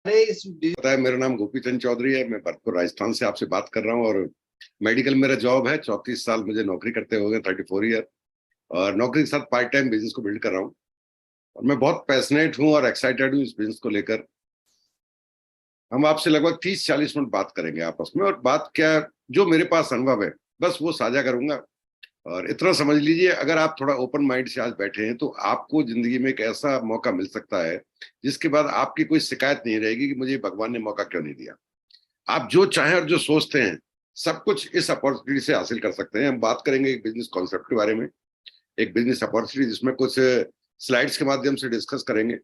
पता है, मेरा नाम गोपी चंद चौधरी है। मैं भरतपुर राजस्थान से आपसे बात कर रहा हूँ और मेडिकल मेरा जॉब है। 34 साल मुझे नौकरी करते हो गए, 34 ईयर। और नौकरी के साथ पार्ट टाइम बिजनेस को बिल्ड कर रहा हूँ और मैं बहुत पैशनेट हूँ और एक्साइटेड हूँ इस बिजनेस को लेकर। हम आपसे लगभग 30-40 मिनट बात करेंगे आपस में, और बात क्या, जो मेरे पास अनुभव है बस वो साझा करूंगा। और इतना समझ लीजिए, अगर आप थोड़ा ओपन माइंड से आज बैठे हैं तो आपको जिंदगी में एक ऐसा मौका मिल सकता है जिसके बाद आपकी कोई शिकायत नहीं रहेगी कि मुझे भगवान ने मौका क्यों नहीं दिया। आप जो चाहें और जो सोचते हैं सब कुछ इस अपॉर्चुनिटी से हासिल कर सकते हैं। हम बात करेंगे एक बिजनेस कॉन्सेप्ट के बारे में, एक बिजनेस अपॉर्चुनिटी जिसमें कुछ स्लाइड्स के माध्यम से डिस्कस करेंगे।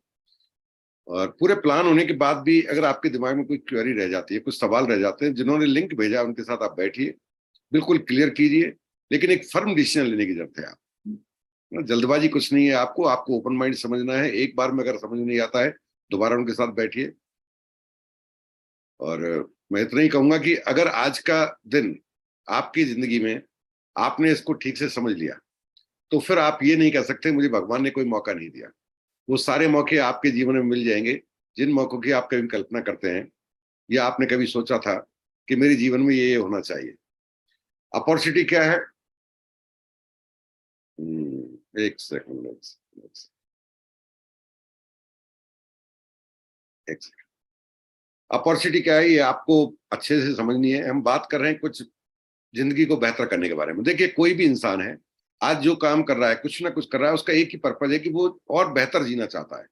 और पूरे प्लान होने के बाद भी अगर आपके दिमाग में कोई क्वेरी रह जाती है, कुछ सवाल रह जाते हैं, जिन्होंने लिंक भेजा उनके साथ आप बैठिए, बिल्कुल क्लियर कीजिए। लेकिन एक फर्म डिसीजन लेने की जरूरत है। आप जल्दबाजी कुछ नहीं है, आपको आपको ओपन माइंड समझना है। एक बार में अगर समझ नहीं आता है दोबारा उनके साथ बैठिए। और मैं इतना ही कहूंगा कि अगर आज का दिन आपकी जिंदगी में आपने इसको ठीक से समझ लिया तो फिर आप ये नहीं कह सकते मुझे भगवान ने कोई मौका नहीं दिया। वो सारे मौके आपके जीवन में मिल जाएंगे जिन मौकों की आप कभी कल्पना करते हैं या आपने कभी सोचा था कि मेरे जीवन में ये होना चाहिए। अपॉर्चुनिटी क्या है? एक सेकंड, एक सेकंड। अपॉर्चुनिटी क्या है ये आपको अच्छे से समझनी है। हम बात कर रहे हैं कुछ जिंदगी को बेहतर करने के बारे में। देखिए, कोई भी इंसान है आज जो काम कर रहा है, कुछ ना कुछ कर रहा है, उसका एक ही पर्पज है कि वो और बेहतर जीना चाहता है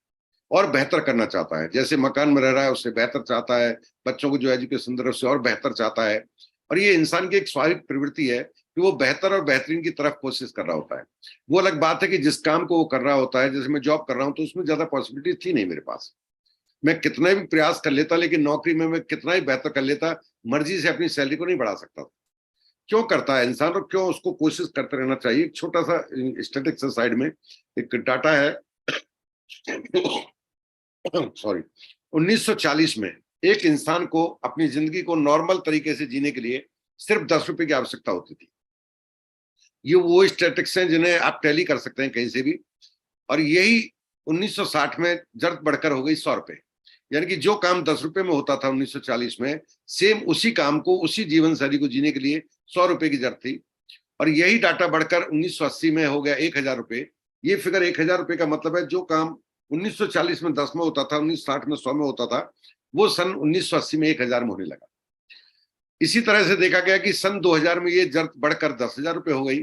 और बेहतर करना चाहता है। जैसे मकान में रह रहा है उससे बेहतर चाहता है, बच्चों को जो एजुकेशन दे रहा है उससे और बेहतर चाहता है। और ये इंसान की एक स्वाभाविक प्रवृत्ति है कि वो बेहतर और बेहतरीन की तरफ कोशिश कर रहा होता है। वो अलग बात है कि जिस काम को वो कर रहा होता है, जैसे मैं जॉब कर रहा हूँ तो उसमें ज्यादा पॉसिबिलिटी थी नहीं मेरे पास। मैं कितना भी प्रयास कर लेता, लेकिन नौकरी में मैं कितना ही बेहतर कर लेता, मर्जी से अपनी सैलरी को नहीं बढ़ा सकता। क्यों करता है इंसान और क्यों उसको कोशिश करते रहना चाहिए? एक छोटा सा स्टैटिक्स साइड में एक डाटा है। सॉरी, 1940 में एक इंसान को अपनी जिंदगी को नॉर्मल तरीके से जीने के लिए सिर्फ 10 रुपए की आवश्यकता होती थी। ये वो स्टैटिक्स हैं जिन्हें आप टैली कर सकते हैं कहीं से भी। और यही 1960 में जरूरत बढ़कर हो गई 100 रुपए। यानी कि जो काम 10 रुपए में होता था 1940 में, सेम उसी काम को, उसी जीवन शैली को जीने के लिए 100 रुपए की जरूरत थी। और यही डाटा बढ़कर 1980 में हो गया 1000 रुपए। ये फिगर 1000 रुपए का मतलब है जो काम 1940 में 10 में होता था, 1960 में 100 में होता था, वो सन 1980 में 1000 में होने लगा। इसी तरह से देखा गया कि सन 2000 में ये जरूरत बढ़कर 10,000 रुपए हो गई।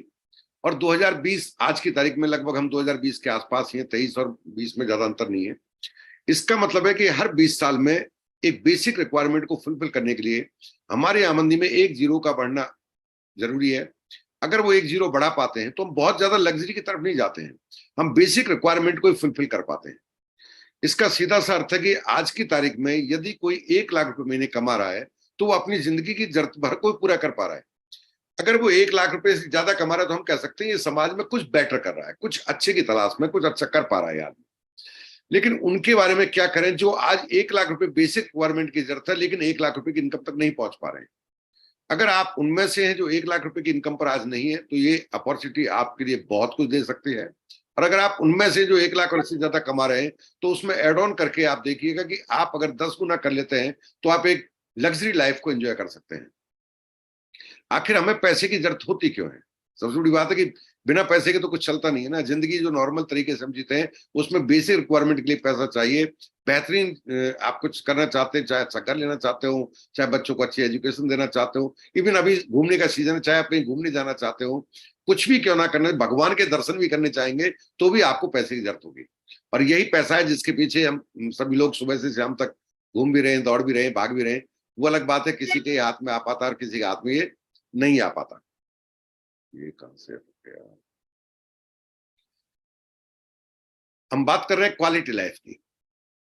और 2020 आज की तारीख में लगभग हम 2020 के आसपास ही हैं, 23 और 20 में ज्यादा अंतर नहीं है। इसका मतलब है कि हर 20 साल में एक बेसिक रिक्वायरमेंट को फुलफिल करने के लिए हमारी आमदनी में एक जीरो का बढ़ना जरूरी है। अगर वो एक जीरो बढ़ा पाते हैं तो हम बहुत ज्यादा लग्जरी की तरफ नहीं जाते हैं, हम बेसिक रिक्वायरमेंट को ही फुलफिल कर पाते हैं। इसका सीधा सा अर्थ है कि आज की तारीख में यदि कोई 1 लाख रुपए महीने कमा रहा है तो वो अपनी जिंदगी की जरूरत भर को पूरा कर पा रहा है। अगर वो 1 लाख रुपए से ज्यादा कमा रहा है तो हम कह सकते हैं ये समाज में कुछ बेटर कर रहा है, कुछ अच्छे की तलाश में कुछ अच्छा कर पा रहा है आदमी। लेकिन उनके बारे में क्या करें जो आज 1 लाख रुपए बेसिक रिक्वायरमेंट की जरूरत है लेकिन 1 लाख रुपए की इनकम तक नहीं पहुंच पा रहे हैं। अगर आप उनमें से हैं जो 1 लाख रुपए की इनकम पर आज नहीं है तो ये अपॉर्चुनिटी आपके लिए बहुत कुछ दे सकती है। और अगर आप उनमें से जो 1 लाख और इससे ज्यादा कमा रहे हैं तो उसमें एड ऑन करके आप देखिएगा कि आप अगर 10 गुना कर लेते हैं तो आप एक लग्जरी लाइफ को एंजॉय कर सकते हैं। आखिर हमें पैसे की जरूरत होती क्यों है? सबसे बड़ी बात है कि बिना पैसे के तो कुछ चलता नहीं है ना। जिंदगी जो नॉर्मल तरीके से हम जीते हैं उसमें बेसिक रिक्वायरमेंट के लिए पैसा चाहिए। बेहतरीन आप कुछ करना चाहते हैं, चाहे अच्छा घर लेना चाहते हो, चाहे बच्चों को अच्छी एजुकेशन देना चाहते हो, इवन अभी घूमने का सीजन है, चाहे आप कहीं घूमने जाना चाहते हो, कुछ भी क्यों ना करना, भगवान के दर्शन भी करने चाहेंगे तो भी आपको पैसे की जरूरत होगी। और यही पैसा है जिसके पीछे हम सभी लोग सुबह से शाम तक घूम भी रहे हैं, दौड़ भी रहे हैं, भाग भी रहे हैं। वो अलग बात है किसी के हाथ में आ पाता है और किसी के हाथ में ये नहीं आ पाता। ये कहां से हो गया? हम बात कर रहे हैं क्वालिटी लाइफ की।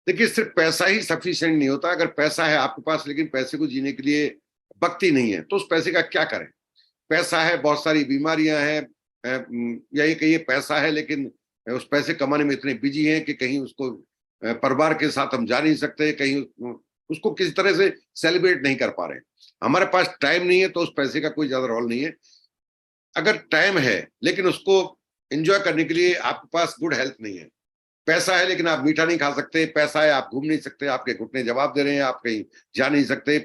देखिए, सिर्फ पैसा ही सफिशिएंट नहीं होता। अगर पैसा है आपके पास लेकिन पैसे को जीने के लिए वक्त ही नहीं है तो उस पैसे का क्या करें? पैसा है, बहुत सारी बीमारियां हैं, या ये कहिए पैसा है लेकिन उस पैसे कमाने में इतने बिजी हैं कि कहीं उसको परिवार के साथ हम जा नहीं सकते, कहीं उसको किसी तरह से सेलिब्रेट नहीं कर पा रहे हैं। हमारे पास टाइम नहीं है तो उस पैसे का कोई ज्यादा रोल नहीं है। अगर टाइम है लेकिन उसको एंजॉय करने के लिए आपके पास गुड हेल्थ नहीं है, पैसा है लेकिन आप मीठा नहीं खा सकते, पैसा है आप घूम नहीं सकते, आपके घुटने जवाब दे रहे हैं, आप कहीं जा नहीं सकते।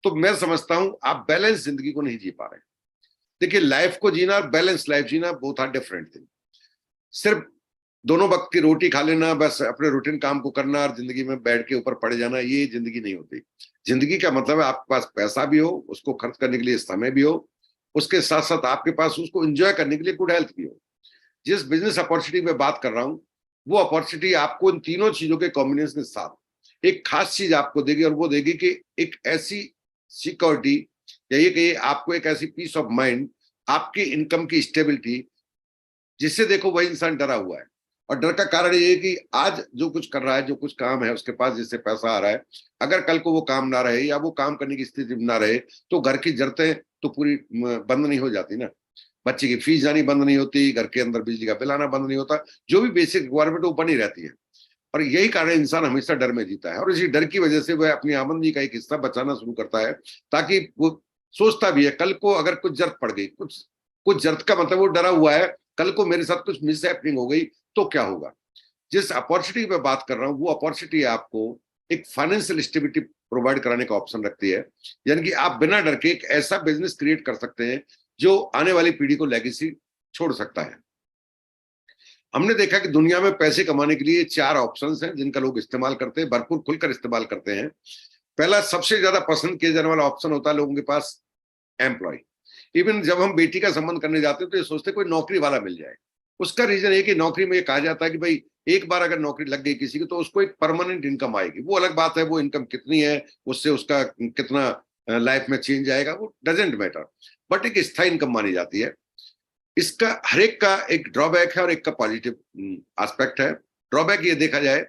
तो मैं समझता हूं आप बैलेंस जिंदगी को नहीं जी पा रहे। देखिए, लाइफ को जीना और बैलेंस लाइफ जीना बोथ आर डिफरेंट थिंग। सिर्फ दोनों वक्त की रोटी खा लेना, बस अपने रूटीन काम को करना और जिंदगी में बेड के ऊपर पड़ जाना, ये जिंदगी नहीं होती। जिंदगी का मतलब है आपके पास पैसा भी हो, उसको खर्च करने के लिए समय भी हो, उसके साथ साथ आपके पास उसको एंजॉय करने के लिए गुड हेल्थ भी हो। जिस बिजनेस अपॉर्चुनिटी में बात कर रहा हूं, वो अपॉर्चुनिटी आपको इन तीनों चीजों के कॉम्बिनेशन के साथ एक खास चीज आपको देगी, और वो देगी कि एक ऐसी सिक्योरिटी, या ये कहिए आपको एक ऐसी पीस ऑफ माइंड, आपकी इनकम की स्टेबिलिटी, जिससे देखो वही इंसान डरा हुआ है। और डर का कारण ये है कि आज जो कुछ कर रहा है, जो कुछ काम है उसके पास, जिससे पैसा आ रहा है, अगर कल को वो काम ना रहे या वो काम करने की स्थिति में ना रहे, तो घर की जरूरतें तो पूरी बंद नहीं हो जाती ना। बच्चे की फीस जानी बंद नहीं होती, घर के अंदर बिजली का बिल आना बंद नहीं होता, जो भी बेसिक रिक्वायरमेंट वो बनी रहती है। और यही कारण इंसान हमेशा डर में जीता है, और इसी डर की वजह से वह अपनी आमदनी का एक हिस्सा बचाना शुरू करता है, ताकि वो सोचता भी है कल को अगर कुछ जरूरत पड़ गई, कुछ कुछ जरूरत का मतलब वो डरा हुआ है, कल को मेरे साथ कुछ मिस हैपनिंग हो गई तो क्या होगा। जिस अपॉर्चुनिटी पे बात कर रहा हूँ, वो अपॉर्चुनिटी आपको एक फाइनेंशियल स्टेबिलिटी प्रोवाइड कराने का ऑप्शन रखती है। यानी कि आप बिना डर के एक ऐसा बिजनेस क्रिएट कर सकते हैं जो आने वाली पीढ़ी को लेगेसी छोड़ सकता है। हमने देखा कि दुनिया में पैसे कमाने के लिए 4 ऑप्शंस हैं जिनका लोग इस्तेमाल करते हैं, भरपूर खुलकर इस्तेमाल करते हैं। पहला, सबसे ज्यादा पसंद किया जाने वाला ऑप्शन होता है लोगों के पास, एम्प्लॉय। इवन जब हम बेटी का संबंध करने जाते हैं तो ये सोचते हैं कोई नौकरी वाला मिल जाए। उसका रीजन है कि नौकरी में ये कहा जाता है कि भाई एक बार अगर नौकरी लग गई किसी की तो उसको एक परमानेंट इनकम आएगी। वो अलग बात है, वो इनकम कितनी है, उससे उसका कितना लाइफ में चेंज आएगा, वो डजेंट मैटर, बट एक स्थायी इनकम मानी जाती है। इसका हर एक का एक ड्रॉबैक है और एक का पॉजिटिव एस्पेक्ट है। ड्रॉबैक ये देखा जाए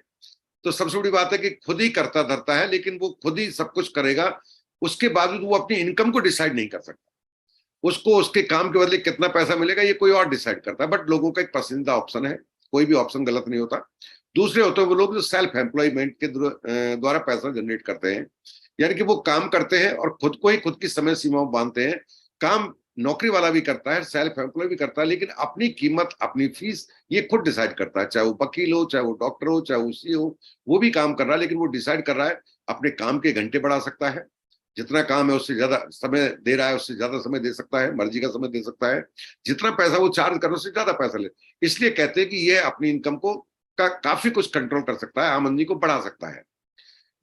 तो सबसे बड़ी बात है कि खुद ही करता धरता है, लेकिन वो खुद ही सब कुछ करेगा, उसके बावजूद वो अपनी इनकम को डिसाइड नहीं कर सकता। उसको उसके काम के बदले कितना पैसा मिलेगा ये कोई और डिसाइड करता है, बट लोगों का एक पसंदीदा ऑप्शन है, कोई भी ऑप्शन गलत नहीं होता। दूसरे होते हैं वो लोग जो सेल्फ एम्प्लॉयमेंट के द्वारा पैसा जनरेट करते हैं, यानी कि वो काम करते हैं और खुद को ही खुद की समय सीमाओं बांधते हैं। काम नौकरी वाला भी करता है, सेल्फ एम्प्लॉय भी करता है, लेकिन अपनी कीमत, अपनी फीस ये खुद डिसाइड करता है। चाहे वो वकील हो, चाहे वो डॉक्टर हो, चाहे वो सी हो, वो भी काम कर रहा है, लेकिन वो डिसाइड कर रहा है अपने काम के घंटे बढ़ा सकता है, जितना काम है उससे ज्यादा समय दे रहा है, उससे ज्यादा समय दे सकता है, मर्जी का समय दे सकता है, जितना पैसा वो चार्ज कर रहा है उससे ज्यादा पैसा ले। इसलिए कहते हैं कि ये अपनी इनकम को काफी कुछ कंट्रोल कर सकता है, आमदनी को बढ़ा सकता है।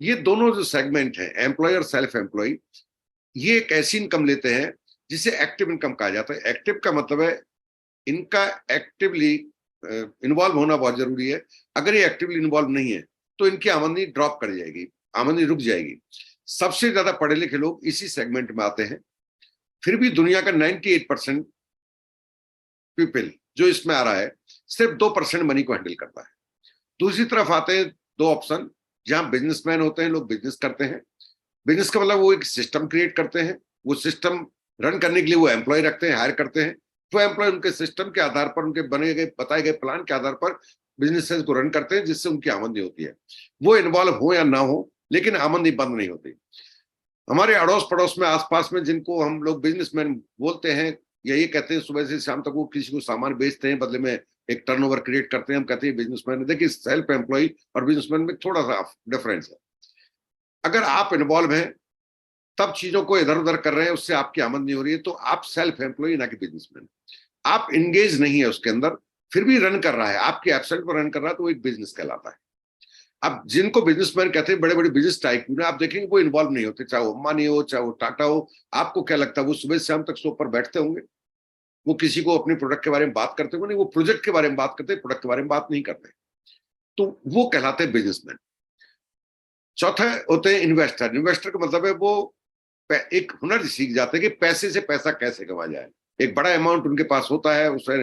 ये दोनों जो सेगमेंट है, एम्प्लॉय और सेल्फ एम्प्लॉय, ये एक ऐसी इनकम लेते हैं जिसे एक्टिव इनकम कहा जाता है। एक्टिव का मतलब है इनका एक्टिवली इन्वॉल्व होना बहुत जरूरी है। अगर ये एक्टिवली इन्वॉल्व नहीं है तो इनकी आमदनी ड्रॉप कर जाएगी, आमदनी रुक जाएगी। सबसे ज्यादा पढ़े लिखे लोग इसी सेगमेंट में आते हैं। फिर भी दुनिया का 98% पीपल जो इसमें आ रहा है, सिर्फ 2% मनी को हैंडल करता है। दूसरी तरफ आते हैं 2 ऑप्शन, जहां बिजनेसमैन होते हैं, लोग बिजनेस करते हैं। बिजनेस का मतलब वो एक सिस्टम क्रिएट करते हैं, वो सिस्टम रन करने के लिए वो एम्प्लॉय रखते हैं, हायर करते हैं। वो एम्प्लॉय उनके सिस्टम के आधार पर, उनके बने गए बताए गए प्लान के आधार पर बिजनेस को रन करते हैं, जिससे उनकी आमदनी होती है। वो इन्वॉल्व हो या ना हो, लेकिन आमदनी बंद नहीं होती। हमारे अड़ोस पड़ोस में, आसपास में, जिनको हम लोग बिजनेसमैन बोलते हैं, यही कहते हैं सुबह से शाम तक वो किसी को सामान बेचते हैं, बदले में एक टर्नओवर क्रिएट करते हैं, हम कहते हैं बिजनेसमैन। देखिए, सेल्फ एम्प्लॉय और बिजनेसमैन में थोड़ा सा डिफरेंस है। अगर आप इन्वॉल्व हैं, तब चीजों को इधर उधर कर रहे हैं, उससे आपकी आमदनी हो रही है, तो आप सेल्फ एम्प्लॉय ना कि बिजनेसमैन। आप इंगेज नहीं है उसके अंदर, फिर भी रन कर रहा है, आपके एब्सेंट पर रन कर रहा है, तो वो एक बिजनेस कहलाता है। अब जिनको बिजनेसमैन कहते हैं, बड़े बड़े बिजनेस टाइकून, आप देखेंगे वो इन्वॉल्व नहीं होते, चाहे वो अंबानी हो, चाहे वो टाटा हो। आपको क्या लगता है वो सुबह से शाम तक सोप पर बैठते होंगे? वो किसी को अपने प्रोडक्ट के बारे में बात करते होंगे? नहीं, वो प्रोजेक्ट के बारे में बात करते हैं, प्रोडक्ट के बारे में बात नहीं करते। तो वो कहलाते हैं बिजनेसमैन। चौथा होते हैं इन्वेस्टर। इन्वेस्टर का मतलब है वो एक हुनर सीख जाते हैं कि पैसे से पैसा कैसे कमा जाए। एक बड़ा अमाउंट उनके पास होता है, उसे,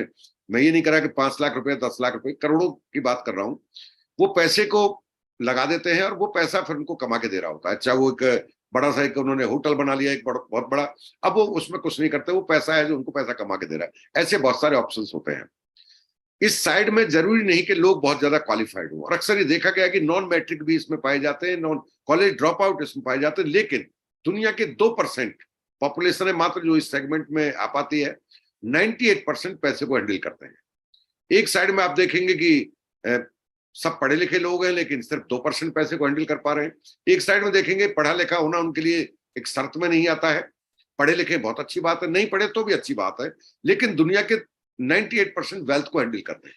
मैं ये नहीं कह रहा कि 5 लाख रुपए, 10 लाख रुपए, करोड़ों की बात कर रहा हूं। वो पैसे को लगा देते हैं और वो पैसा फिर उनको कमा के दे रहा होता है। चाहे वो एक बड़ा सा एक उन्होंने होटल बना लिया, एक बहुत बड़ा, अब वो उसमें कुछ नहीं करते, वो पैसा है जो उनको पैसा कमा के दे रहा है। ऐसे बहुत सारे ऑप्शंस होते हैं। इस साइड में जरूरी नहीं कि लोग बहुत ज्यादा क्वालिफाइड हो, और अक्सर ये देखा गया कि नॉन मैट्रिक भी इसमें पाए जाते हैं, नॉन कॉलेज ड्रॉप आउट इसमें पाए जाते हैं। लेकिन दुनिया के 2% पॉपुलेशन है मात्र जो इस सेगमेंट में आ पाती है। 98% पैसे को हैंडल करते हैं। एक साइड में आप देखेंगे कि सब पढ़े लिखे लोग हैं लेकिन सिर्फ 2% पैसे को हैंडल कर पा रहे हैं। एक साइड में देखेंगे पढ़ा लिखा होना उनके लिए एक शर्त में नहीं आता है, पढ़े लिखे बहुत अच्छी बात है, नहीं पढ़े तो भी अच्छी बात है, लेकिन दुनिया के 98% वेल्थ को हैंडल करते हैं।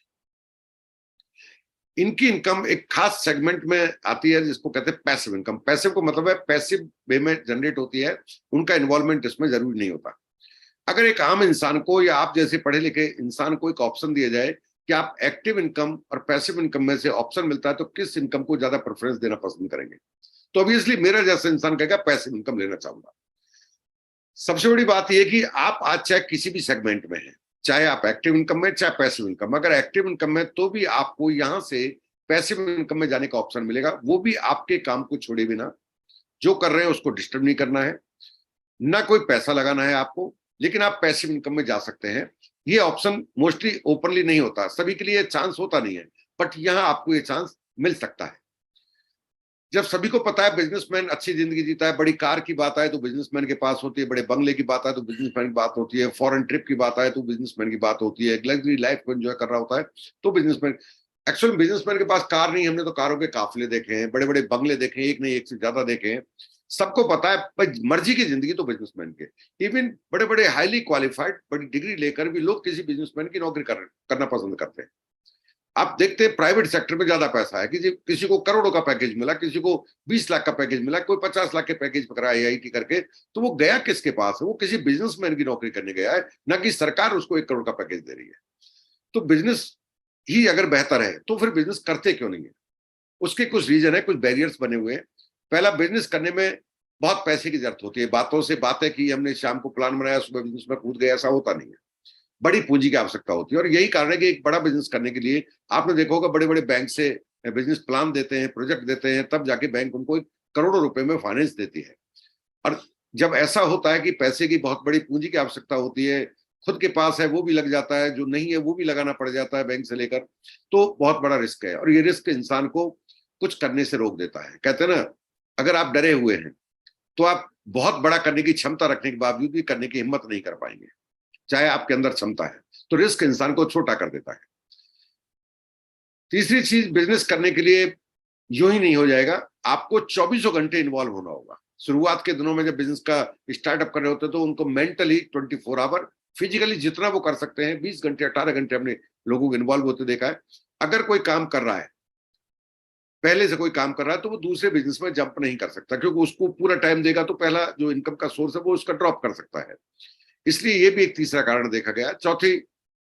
इनकी इनकम एक खास सेगमेंट में आती है जिसको कहते हैं पैसिव इनकम। पैसिव को मतलब है पैसिव वे में जनरेट होती है, उनका इन्वॉल्वमेंट इसमें जरूरी नहीं होता। अगर एक आम इंसान को या आप जैसे पढ़े लिखे इंसान को एक ऑप्शन दिया जाए कि आप एक्टिव इनकम और पैसिव इनकम में से ऑप्शन मिलता है तो किस इनकम को ज्यादा प्रेफरेंस देना पसंद करेंगे? तो ऑब्वियसली मेरा जैसा इंसान कहेगा पैसिव इनकम लेना चाहूंगा। सबसे बड़ी बात यह कि आप आज चाहे किसी भी सेगमेंट में हैं, चाहे आप एक्टिव इनकम में चाहे पैसिव इनकम, अगर एक्टिव इनकम में तो भी आपको यहां से पैसिव इनकम में जाने का ऑप्शन मिलेगा, वो भी आपके काम को छोड़े बिना। जो कर रहे हैं उसको डिस्टर्ब नहीं करना है, ना कोई पैसा लगाना है आपको, लेकिन आप पैसिव इनकम में जा सकते हैं। ये ऑप्शन मोस्टली ओपनली नहीं होता, सभी के लिए चांस होता नहीं है, बट यहां आपको ये चांस मिल सकता है। जब सभी को पता है बिजनेसमैन अच्छी जिंदगी जीता है, बड़ी कार की बात आए तो बिजनेसमैन के पास होती है, बड़े बंगले की बात आए तो बिजनेसमैन की बात होती है, फॉरेन ट्रिप की बात आए तो बिजनेसमैन की बात होती है, लग्जरी लाइफ को एंजॉय कर रहा होता है तो बिजनेसमैन। एक्चुअली बिजनेसमैन के पास कार नहीं, हमने तो कारों के काफिले देखे हैं, बड़े बड़े बंगले देखे हैं, एक नहीं एक से ज्यादा देखे हैं। सबको पता है भाई मर्जी की जिंदगी तो बिजनेसमैन के। इवन बड़े बड़े हाईली क्वालिफाइड बड़ी डिग्री लेकर भी लोग किसी बिजनेसमैन की नौकरी करना पसंद करते हैं। आप देखते हैं प्राइवेट सेक्टर में ज्यादा पैसा है, किसी को करोड़ों का पैकेज मिला, किसी को 20 लाख का पैकेज मिला, कोई 50 लाख के पैकेज पकड़ा आईआईटी करके, तो वो गया किसके पास है? वो किसी बिजनेसमैन की नौकरी करने गया है, ना कि सरकार उसको 1 करोड़ का पैकेज दे रही है। तो बिजनेस ही अगर बेहतर है तो फिर बिजनेस करते क्यों नहीं है? उसके कुछ रीजन है, कुछ बैरियर्स बने हुए हैं। पहला, बिजनेस करने में बहुत पैसे की जरूरत होती है। बातों से बातें की हमने, शाम को प्लान बनाया, सुबह बिजनेस में कूद गए, ऐसा होता नहीं है। बड़ी पूंजी की आवश्यकता होती है और यही कारण है कि एक बड़ा बिजनेस करने के लिए आपने देखा होगा बड़े बड़े बैंक से बिजनेस प्लान देते हैं, प्रोजेक्ट देते हैं, तब जाके बैंक उनको करोड़ों रुपए में फाइनेंस देती है। और जब ऐसा होता है कि पैसे की बहुत बड़ी पूंजी की आवश्यकता होती है, खुद के पास है वो भी लग जाता है, जो नहीं है वो भी लगाना पड़ जाता है बैंक से लेकर, तो बहुत बड़ा रिस्क है। और ये रिस्क इंसान को कुछ करने से रोक देता है। कहते हैं ना, अगर आप डरे हुए हैं तो आप बहुत बड़ा करने की क्षमता रखने के बावजूद भी करने की हिम्मत नहीं कर पाएंगे, चाहे आपके अंदर क्षमता है। तो रिस्क इंसान को छोटा कर देता है। तीसरी चीज, बिजनेस करने के लिए यूं ही नहीं हो जाएगा, आपको 24 घंटे इन्वॉल्व होना होगा। शुरुआत के दिनों में जब बिजनेस का स्टार्टअप कर रहे होते तो उनको मेंटली 24 आवर, फिजिकली जितना वो कर सकते हैं 20 घंटे 18 घंटे हमने लोगों को इन्वॉल्व होते देखा है। अगर कोई काम कर रहा है, पहले से कोई काम कर रहा है, तो वो दूसरे बिजनेस में जंप नहीं कर सकता, क्योंकि उसको पूरा टाइम देगा तो पहला जो इनकम का सोर्स है वो उसका ड्रॉप कर सकता है। इसलिए ये भी एक तीसरा कारण देखा गया। चौथी,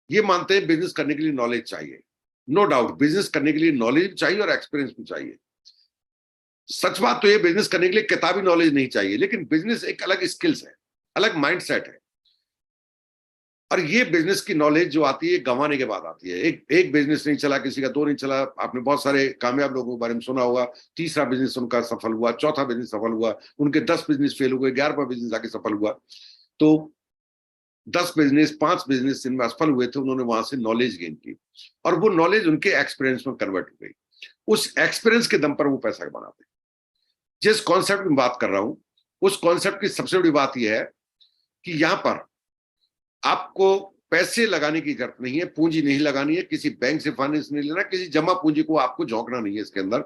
ये मानते हैं बिजनेस करने के लिए नॉलेज चाहिए। नो डाउट बिजनेस करने के लिए नॉलेज चाहिए और एक्सपीरियंस भी चाहिए। सच बात तो ये, बिजनेस करने के लिए किताबी नॉलेज नहीं चाहिए, लेकिन बिजनेस एक अलग स्किल्स है, अलग माइंडसेट है। और ये बिजनेस की नॉलेज जो आती है गंवाने के बाद आती है। एक बिजनेस नहीं चला किसी का, 2 नहीं चला, आपने बहुत सारे कामयाब लोगों के बारे में सुना होगा, तीसरा बिजनेस उनका सफल हुआ, चौथा बिजनेस सफल हुआ, उनके 10 बिजनेस फेल हुए, 11वां बिजनेस आके सफल हुआ। तो 10 बिजनेस, 5 बिजनेस जिनमें असफल हुए थे, उन्होंने वहां से नॉलेज गेन की और वो नॉलेज उनके एक्सपीरियंस में कन्वर्ट हो गई। उस एक्सपीरियंस के दम पर वो पैसा बनाते हैं। जिस कॉन्सेप्ट में बात कर रहा हूं, उस कॉन्सेप्ट की सबसे बड़ी बात यह है कि यहां पर आपको पैसे लगाने की जरूरत नहीं है, पूंजी नहीं लगानी है, किसी बैंक से फाइनेंस नहीं लेना, किसी जमा पूंजी को आपको झोंकना नहीं है इसके अंदर।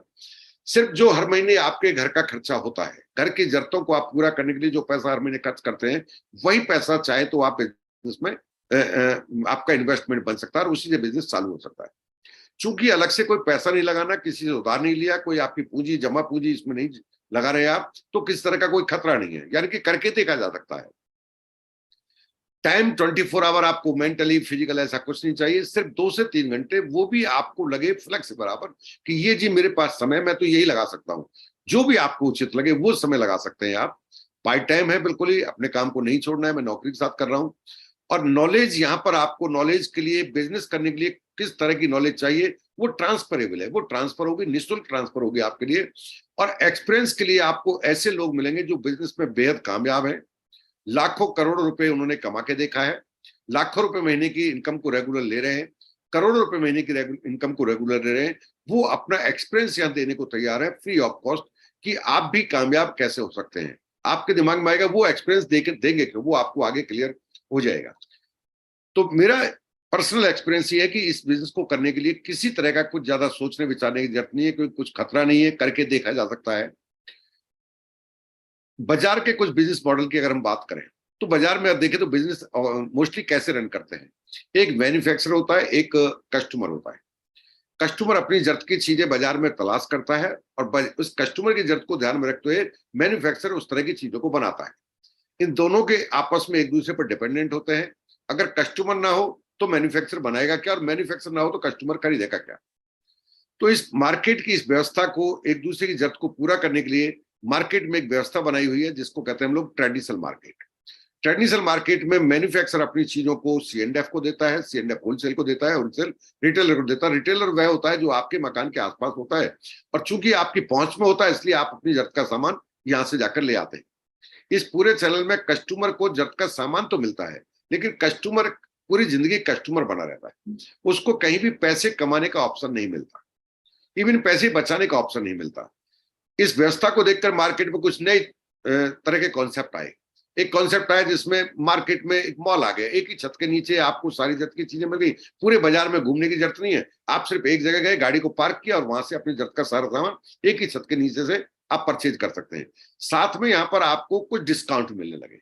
सिर्फ जो हर महीने आपके घर का खर्चा होता है, घर की जरूरतों को आप पूरा करने के लिए जो पैसा हर महीने खर्च करते हैं, वही पैसा चाहे तो आप बिजनेस में आपका इन्वेस्टमेंट बन सकता है और उसी से बिजनेस चालू हो सकता है। चूंकि अलग से कोई पैसा नहीं लगाना, किसी से उधार नहीं लिया, कोई आपकी पूंजी जमा पूंजी इसमें नहीं लगा रहे आप, तो किस तरह का कोई खतरा नहीं है, यानी कि करके देखा जा सकता है। टाइम 24 आवर आपको मेंटली फिजिकल ऐसा कुछ नहीं चाहिए, सिर्फ 2 से 3 घंटे, वो भी आपको लगे फ्लेक्स बराबर कि ये जी मेरे पास समय, मैं तो यही लगा सकता हूं। जो भी आपको उचित लगे वो समय लगा सकते हैं आप। पार्ट टाइम है, बिल्कुल ही अपने काम को नहीं छोड़ना है, मैं नौकरी के साथ कर रहा हूं। और नॉलेज, यहाँ पर आपको नॉलेज के लिए, बिजनेस करने के लिए किस तरह की नॉलेज चाहिए वो ट्रांसफरेबल है, वो ट्रांसफर होगी, निःशुल्क ट्रांसफर होगी आपके लिए। और एक्सपीरियंस के लिए आपको ऐसे लोग मिलेंगे जो बिजनेस में बेहद कामयाब है, लाखों करोड़ों रुपए उन्होंने कमा के देखा है, लाखों रुपए महीने की इनकम को रेगुलर ले रहे हैं, करोड़ों रुपए महीने की इनकम को रेगुलर ले रहे हैं। वो अपना एक्सपीरियंस यहाँ देने को तैयार है फ्री ऑफ कॉस्ट, कि आप भी कामयाब कैसे हो सकते हैं। आपके दिमाग में आएगा, वो एक्सपीरियंस देंगे कि वो आपको आगे क्लियर हो जाएगा। तो मेरा पर्सनल एक्सपीरियंस ये है कि इस बिजनेस को करने के लिए किसी तरह का कुछ ज्यादा सोचने विचारने की जरूरत नहीं है, क्योंकि कुछ खतरा नहीं है, करके देखा जा सकता है। बाजार के कुछ बिजनेस मॉडल की अगर हम बात करें तो बाजार में आप देखें तो बिजनेस मोस्टली कैसे रन करते हैं। एक मैन्युफैक्चरर होता है, एक कस्टमर होता है। कस्टमर अपनी जरूरत की चीजें बाजार में तलाश करता है और उस कस्टमर की जरूरत को ध्यान में रखते हुए मैन्युफैक्चरर उस तरह की चीजों को बनाता है। इन दोनों के आपस में एक दूसरे पर डिपेंडेंट होते हैं। अगर कस्टमर ना हो तो मैन्युफैक्चरर बनाएगा क्या, और मैन्युफैक्चरर ना हो तो कस्टमर खरीदेगा क्या। तो इस मार्केट की इस व्यवस्था को, एक दूसरे की जरूरत को पूरा करने के लिए मार्केट में एक व्यवस्था बनाई हुई है जिसको कहते हैं हम लोग ट्रेडिशनल मार्केट। ट्रेडिशनल मार्केट में मैन्युफैक्चरर अपनी चीजों को C&F को देता है, C&F होलसेल को देता है, होलसेल रिटेलर को देता है। रिटेलर वह होता है जो आपके मकान के आसपास होता है और चूंकि आपकी पहुंच में होता है इसलिए आप अपनी जरूरत का सामान यहां से जाकर ले आते हैं। इस पूरे चैनल में कस्टमर को जरूरत का सामान तो मिलता है, लेकिन कस्टमर पूरी जिंदगी कस्टमर बना रहता है। उसको कहीं भी पैसे कमाने का ऑप्शन नहीं मिलता, इवन पैसे बचाने का ऑप्शन नहीं मिलता। इस व्यवस्था को देखकर मार्केट में कुछ नए तरह के कॉन्सेप्ट आए। एक कॉन्सेप्ट आया जिसमें मार्केट में एक मॉल आ गया, एक ही छत के नीचे आपको सारी जरूरत की चीजें मिल गई, पूरे बाजार में घूमने की जरूरत नहीं है। आप सिर्फ एक जगह गए, गाड़ी को पार्क किया और वहां से अपनी जरूरत का सारा सामान एक ही छत के नीचे से आप परचेज कर सकते हैं। साथ में यहाँ पर आपको कुछ डिस्काउंट मिलने लगे,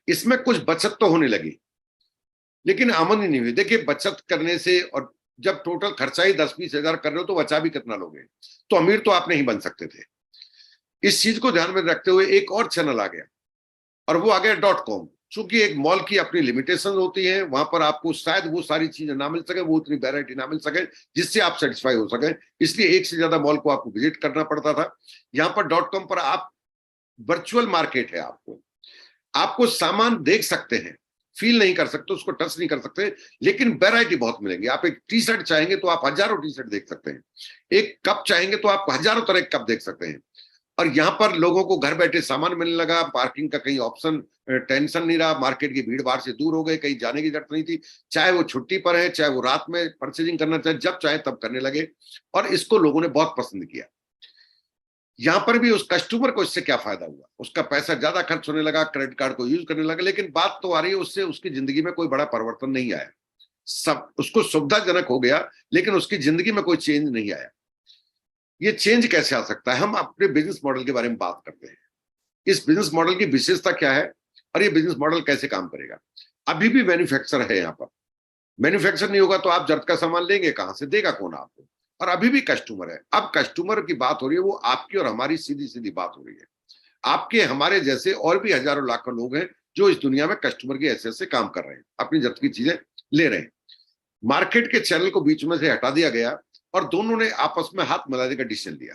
इसमें कुछ बचत तो होने लगी लेकिन आमदनी नहीं हुई। देखिए, बचत करने से और जब टोटल खर्चा ही 10-20 हजार कर रहे हो तो बचा भी कितना लोगे, तो अमीर तो आप नहीं बन सकते थे। इस चीज को ध्यान में रखते हुए एक और चैनल आ गया और वो आ गया .com। चूंकि एक मॉल की अपनी लिमिटेशन होती है, वहां पर आपको शायद वो सारी चीजें ना मिल सके, वो उतनी वैरायटी ना मिल सके जिससे आप सेटिस्फाई हो सके, इसलिए एक से ज्यादा मॉल को आपको विजिट करना पड़ता था। यहाँ पर .com पर आप वर्चुअल मार्केट है, आपको सामान देख सकते हैं, फील नहीं कर सकते, उसको टच नहीं कर सकते, लेकिन वैरायटी बहुत मिलेंगी। आप एक टी शर्ट चाहेंगे तो आप हजारों टी शर्ट देख सकते हैं, एक कप चाहेंगे तो आप हजारों तरह के कप देख सकते हैं। और यहाँ पर लोगों को घर बैठे सामान मिलने लगा, पार्किंग का कहीं ऑप्शन टेंशन नहीं रहा, मार्केट की भीड़ भाड़ से दूर हो गए, कहीं जाने की जरूरत नहीं थी। चाहे वो छुट्टी पर है, चाहे वो रात में परचेजिंग करना चाहे, जब चाहे तब करने लगे और इसको लोगों ने बहुत पसंद किया। यहां पर भी उस कस्टमर को इससे क्या फायदा हुआ, उसका पैसा ज्यादा खर्च होने लगा, क्रेडिट कार्ड को यूज करने लगा, लेकिन बात तो आ रही है उससे उसकी जिंदगी में कोई बड़ा परिवर्तन नहीं आया। सब उसको सुविधाजनक हो गया लेकिन उसकी जिंदगी में कोई चेंज नहीं आया। ये चेंज कैसे आ सकता है? हम अपने बिजनेस मॉडल के बारे में बात करते हैं। इस बिजनेस मॉडल की विशेषता क्या है और ये बिजनेस मॉडल कैसे काम करेगा। अभी भी मैन्युफैक्चर है यहाँ पर, मैन्युफैक्चर नहीं होगा तो आप जरूरत का सामान लेंगे कहां से, देगा कौन आपको। और अभी भी कस्टमर है। अब कस्टमर की बात हो रही है, वो आपकी और हमारी सीधी सीधी बात हो रही है। आपके हमारे जैसे और भी हजारों लाखों लोग हैं जो इस दुनिया में कस्टमर की हैसियत से काम कर रहे हैं, अपनी जरूरत की चीजें ले रहे हैं। मार्केट के चैनल को बीच में से हटा दिया गया और दोनों ने आपस में हाथ मिलाने का डिसीजन लिया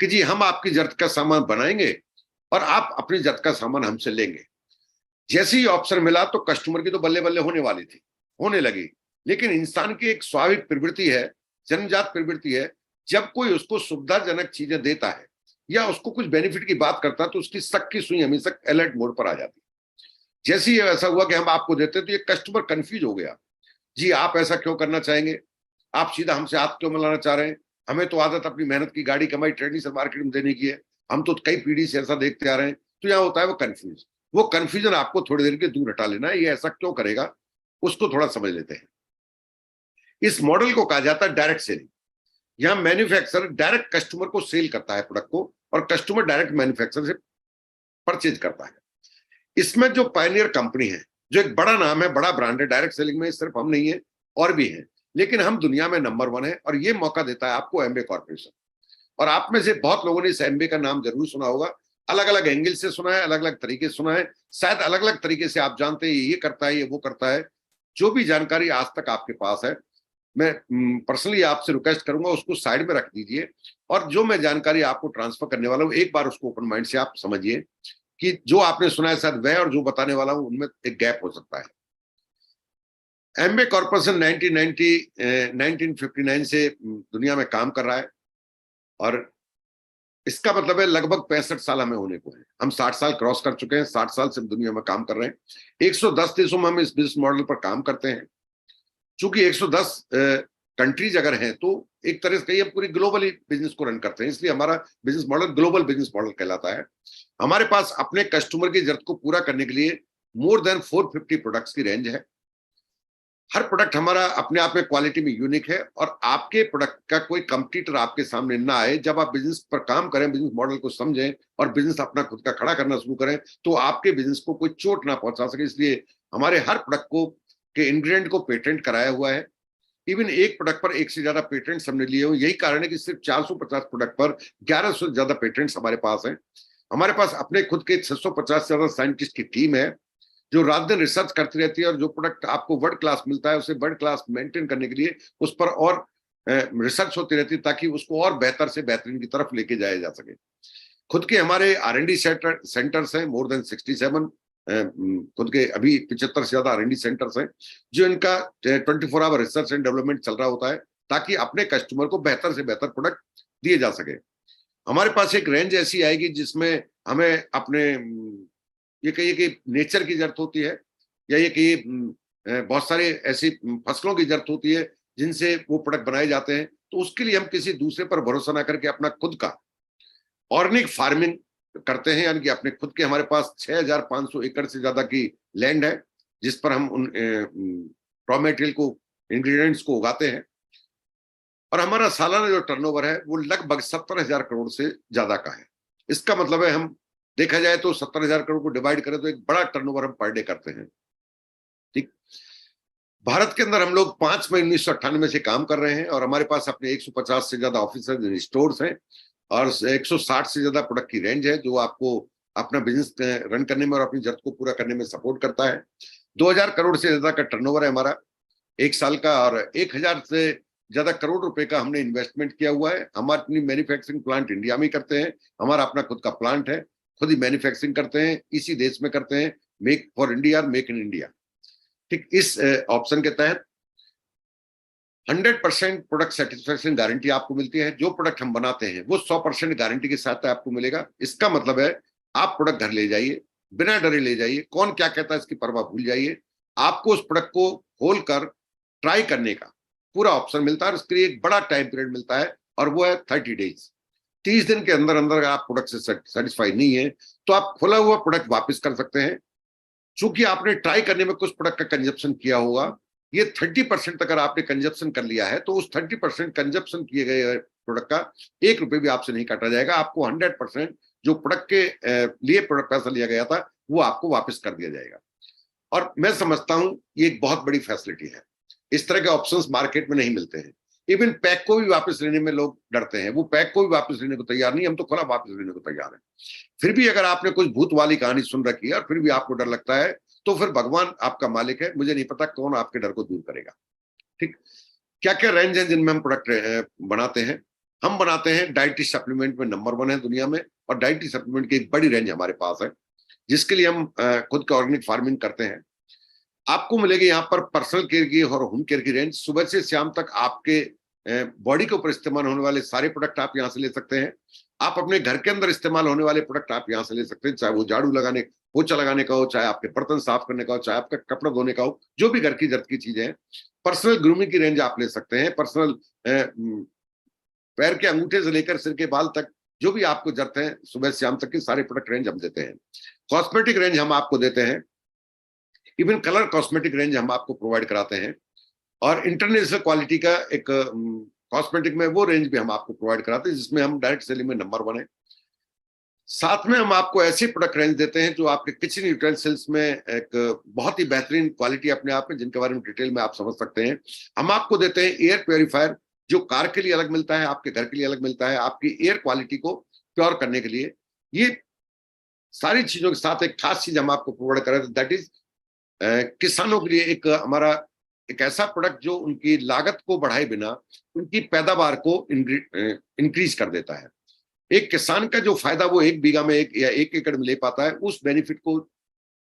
कि जी हम आपकी जरूरत का सामान बनाएंगे और आप अपनी जरूरत का सामान हमसे लेंगे। जैसे ही ऑप्शन मिला तो कस्टमर की तो बल्ले बल्ले होने वाली थी, होने लगी। लेकिन इंसान की एक स्वाभाविक प्रवृत्ति है, जन्मजात प्रवृत्ति है, जब कोई उसको सुविधाजनक चीजें देता है या उसको कुछ बेनिफिट की बात करता है तो उसकी शक की सुई हमेशा अलर्ट मोड पर आ जाती है। जैसे ही ऐसा हुआ कि हम आपको देते तो ये कस्टमर कंफ्यूज हो गया, जी आप ऐसा क्यों करना चाहेंगे, आप सीधा हमसे हाथ क्यों मिलाना चाह रहे हैं, हमें तो आदत अपनी मेहनत की गाड़ी कमाई ट्रेडिशनल मार्केट में देने की है, हम तो कई पीढ़ी से ऐसा देखते आ रहे हैं। तो यहाँ होता है वो कंफ्यूजन आपको थोड़ी देर के दूर हटा लेना है, ये ऐसा क्यों करेगा उसको थोड़ा समझ लेते हैं। इस मॉडल को कहा जाता है डायरेक्ट सेलिंग। यहां मैन्युफैक्चरर डायरेक्ट कस्टमर को सेल करता है प्रोडक्ट को और कस्टमर डायरेक्ट मैन्युफैक्चरर से परचेज करता है। इसमें जो पायनियर कंपनी है, जो एक बड़ा नाम है, बड़ा ब्रांड है डायरेक्ट सेलिंग में, सिर्फ हम नहीं है और भी हैं, लेकिन हम दुनिया में नंबर 1 है और ये मौका देता है आपको एमबे कॉर्पोरेशन। और आप में से बहुत लोगों ने इस एमबे का नाम जरूर सुना होगा, अलग अलग एंगल से सुना है, अलग अलग तरीके से सुना है, शायद अलग अलग तरीके से आप जानते हैं ये करता है, ये वो करता है। जो भी जानकारी आज तक आपके पास है, मैं पर्सनली आपसे रिक्वेस्ट करूंगा उसको साइड में रख दीजिए और जो मैं जानकारी आपको ट्रांसफर करने वाला हूं एक बार उसको ओपन माइंड से आप समझिए कि जो आपने सुना है शायद वह और जो बताने वाला हूं उनमें एक गैप हो सकता है। एमबे कॉर्पोरेशन 1959 से दुनिया में काम कर रहा है और इसका मतलब है लगभग 65 साल हमें होने को है। हम 60 साल क्रॉस कर चुके हैं, 60 साल से दुनिया में काम कर रहे हैं। 110 देशों में हम इस बिजनेस मॉडल पर काम करते हैं। चूंकि 110 कंट्रीज अगर हैं तो एक तरह से कहिए पूरी ग्लोबली बिजनेस को रन करते हैं, इसलिए हमारा business model global business model कहलाता है। हमारे पास अपने कस्टमर की जरूरत को पूरा करने के लिए मोर देन 450 प्रोडक्ट्स की रेंज है। हर प्रोडक्ट हमारा अपने आप में क्वालिटी में यूनिक है, और आपके प्रोडक्ट का कोई कंपटीटर आपके सामने ना आए। जब आप बिजनेस पर काम करें, बिजनेस मॉडल को समझें और बिजनेस अपना खुद का खड़ा करना शुरू करें, तो आपके बिजनेस को कोई चोट ना पहुंचा सके। इसलिए हमारे हर प्रोडक्ट को के इंग्रेडिएंट को पेटेंट कराया हुआ है। इवन एक प्रोडक्ट पर एक से ज्यादा पेटेंट्स हमने लिए हुए। यही कारण है कि सिर्फ 450 प्रोडक्ट पर 1100 से ज्यादा पेटेंट्स हमारे पास हैं। हमारे पास अपने खुद के 650 से ज्यादा साइंटिस्ट की टीम है जो रात दिन रिसर्च करती रहती है, और जो प्रोडक्ट आपको वर्ल्ड क्लास मिलता है उसे वर्ल्ड क्लास मेंटेन करने के लिए उस पर और रिसर्च होती रहती है, ताकि उसको और बेहतर से बेहतरीन की तरफ लेके जाया जा सके। खुद के हमारे R&D सेंटर्स हैं, मोर देन 67। खुद के अभी 75 से ज्यादा R&D सेंटर्स हैं, जो इनका 24 आवर रिसर्च एंड डेवलपमेंट चल रहा होता है, ताकि अपने कस्टमर को बेहतर से बेहतर प्रोडक्ट दिए जा सके। हमारे पास एक रेंज ऐसी आएगी जिसमें हमें अपने ये कहिए कि नेचर की जरूरत होती है, या ये कहिए बहुत सारे ऐसी फसलों की जरूरत होती है जिनसे वो प्रोडक्ट बनाए जाते हैं। तो उसके लिए हम किसी दूसरे पर भरोसा ना करके अपना खुद का ऑर्गेनिक फार्मिंग करते हैं, यानी कि अपने खुद के हमारे पास 6500 एकड़ से ज्यादा की लैंड है, जिस पर हम उन रॉ मटेरियल को, इंग्रेडिएंट्स को उगाते हैं। और हमारा सालाना जो टर्नओवर है वो लगभग 70,000 करोड़ से ज्यादा का है। इसका मतलब है, हम देखा जाए तो 70,000 करोड़ को डिवाइड करें तो एक बड़ा टर्नओवर हम पर डे करते हैं। ठीक, भारत के अंदर हम लोग 5 मई 1998 से काम कर रहे हैं, और हमारे पास अपने 150 से ज्यादा ऑफिस स्टोर्स हैं, और 160 से ज्यादा प्रोडक्ट की रेंज है, जो आपको अपना बिजनेस रन करने में और अपनी जरूरत को पूरा करने में सपोर्ट करता है। 2000 करोड़ से ज्यादा का टर्नओवर है हमारा एक साल का, और 1000 से ज्यादा करोड़ रुपए का हमने इन्वेस्टमेंट किया हुआ है। हम अपनी मैन्युफैक्चरिंग प्लांट इंडिया में ही करते हैं। हमारा अपना खुद का प्लांट है, खुद ही मैन्युफैक्चरिंग करते हैं, इसी देश में करते हैं। Make for India, make in India. ठीक, इस ऑप्शन के तहत 100% प्रोडक्ट सेटिस्फेक्शन गारंटी आपको मिलती है। जो प्रोडक्ट हम बनाते हैं वो 100% गारंटी के साथ आपको मिलेगा। इसका मतलब है, आप प्रोडक्ट घर ले जाइए, बिना डरे ले जाइए, कौन क्या कहता है इसकी परवाह भूल जाइए। आपको उस प्रोडक्ट को खोल कर ट्राई करने का पूरा ऑप्शन मिलता है, और इसके लिए एक बड़ा टाइम पीरियड मिलता है, और वो है 30 डेज। 30 दिन के अंदर अंदर अगर आप प्रोडक्ट से सेटिस्फाई नहीं है तो आप खुला हुआ प्रोडक्ट वापस कर सकते हैं। चूंकि आपने ट्राई करने में कुछ प्रोडक्ट का कंजप्शन किया होगा, ये 30% अगर आपने कंजप्शन कर लिया है, तो उस 30% कंजप्शन किए गए प्रोडक्ट का 1 रुपए भी आपसे नहीं काटा जाएगा। आपको 100% जो प्रोडक्ट के लिए प्रोडक्ट पैसा लिया गया था वो आपको वापस कर दिया जाएगा। और मैं समझता हूं ये एक बहुत बड़ी फैसिलिटी है। इस तरह के ऑप्शंस मार्केट में नहीं मिलते हैं। इवन पैक को भी वापस लेने में लोग डरते हैं, वो पैक को भी वापस लेने को तैयार नहीं, हम तो खुला वापस लेने को तैयार हैं। फिर भी अगर आपने कुछ भूत वाली कहानी सुन रखी है और फिर भी आपको डर लगता है, तो फिर भगवान आपका मालिक है, मुझे नहीं पता कौन आपके डर को दूर करेगा। ठीक, क्या क्या रेंज है जिनमें हम प्रोडक्ट बनाते हैं? हम बनाते हैं डाइटरी सप्लीमेंट में नंबर 1 है दुनिया में, और डाइटरी सप्लीमेंट की एक बड़ी रेंज हमारे पास है, जिसके लिए हम खुद का ऑर्गेनिक फार्मिंग करते हैं। आपको मिलेगी यहाँ पर पर्सनल केयर की और होम केयर की रेंज। सुबह से शाम तक आपके बॉडी के ऊपर इस्तेमाल होने वाले सारे प्रोडक्ट आप यहाँ से ले सकते हैं। आप अपने घर के अंदर इस्तेमाल होने वाले प्रोडक्ट आप यहाँ से ले सकते हैं, चाहे वो झाड़ू लगाने, पोछा लगाने का हो, चाहे आपके बर्तन साफ करने का हो, चाहे आपका कपड़ा धोने का हो, जो भी घर की जरूरत की चीजें हैं। पर्सनल ग्रूमिंग की रेंज आप ले सकते हैं। पर्सनल पैर के अंगूठे से लेकर सिर के बाल तक जो भी आपको जरूरत है, सुबह से शाम तक की सारे प्रोडक्ट रेंज हम देते हैं। कॉस्मेटिक रेंज हम आपको देते हैं, इवन कलर कॉस्मेटिक रेंज हम आपको प्रोवाइड कराते हैं, और इंटरनेशनल क्वालिटी का एक कॉस्मेटिक में वो रेंज भी हम आपको प्रोवाइड कराते हैं, जिसमें हम डायरेक्ट सेलिंग में नंबर 1 है। साथ में हम आपको ऐसी प्रोडक्ट रेंज देते हैं जो आपके किचन यूटेंसिल्स में एक बहुत ही बेहतरीन क्वालिटी अपने आप में, जिनके बारे में डिटेल में आप समझ सकते हैं। हम आपको देते हैं एयर प्योरीफायर, जो कार के लिए अलग मिलता है, आपके घर के लिए अलग मिलता है, आपकी एयर क्वालिटी को प्योर करने के लिए। ये सारी चीजों के साथ एक खास चीज हम आपको प्रोवाइड कर रहे हैं, दैट इज किसानों के लिए एक हमारा एक ऐसा प्रोडक्ट जो उनकी लागत को बढ़ाए बिना उनकी पैदावार को इंक्रीज कर देता है। एक किसान का जो फायदा वो 1 बीघा में 1 एकड़ में ले पाता है, उस बेनिफिट को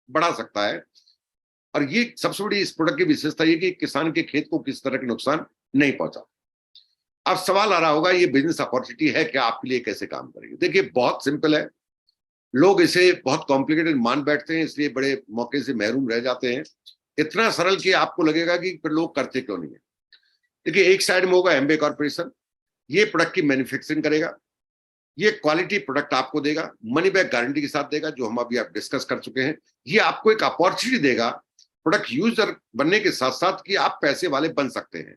बढ़ा सकता है। और ये सबसे बड़ी इस प्रोडक्ट की विशेषता ये कि किसान के खेत को किस तरह के नुकसान नहीं पहुंचा। अब सवाल आ रहा होगा, ये बिजनेस अपॉर्चुनिटी है क्या आपके लिए, कैसे काम करेगी? देखिए, बहुत सिंपल है। लोग इसे बहुत कॉम्प्लिकेटेड मान बैठते हैं, इसलिए बड़े मौके से महरूम रह जाते हैं। इतना सरल कि आपको लगेगा कि फिर लोग करते क्यों नहीं है। देखिए, एक साइड में होगा एमबे कॉर्पोरेशन, ये प्रोडक्ट की मैन्युफैक्चरिंग करेगा, ये क्वालिटी प्रोडक्ट आपको देगा, मनी बैक गारंटी के साथ देगा, जो हम अभी आप डिस्कस कर चुके हैं। ये आपको एक अपॉर्चुनिटी देगा प्रोडक्ट यूजर बनने के साथ साथ कि आप पैसे वाले बन सकते हैं।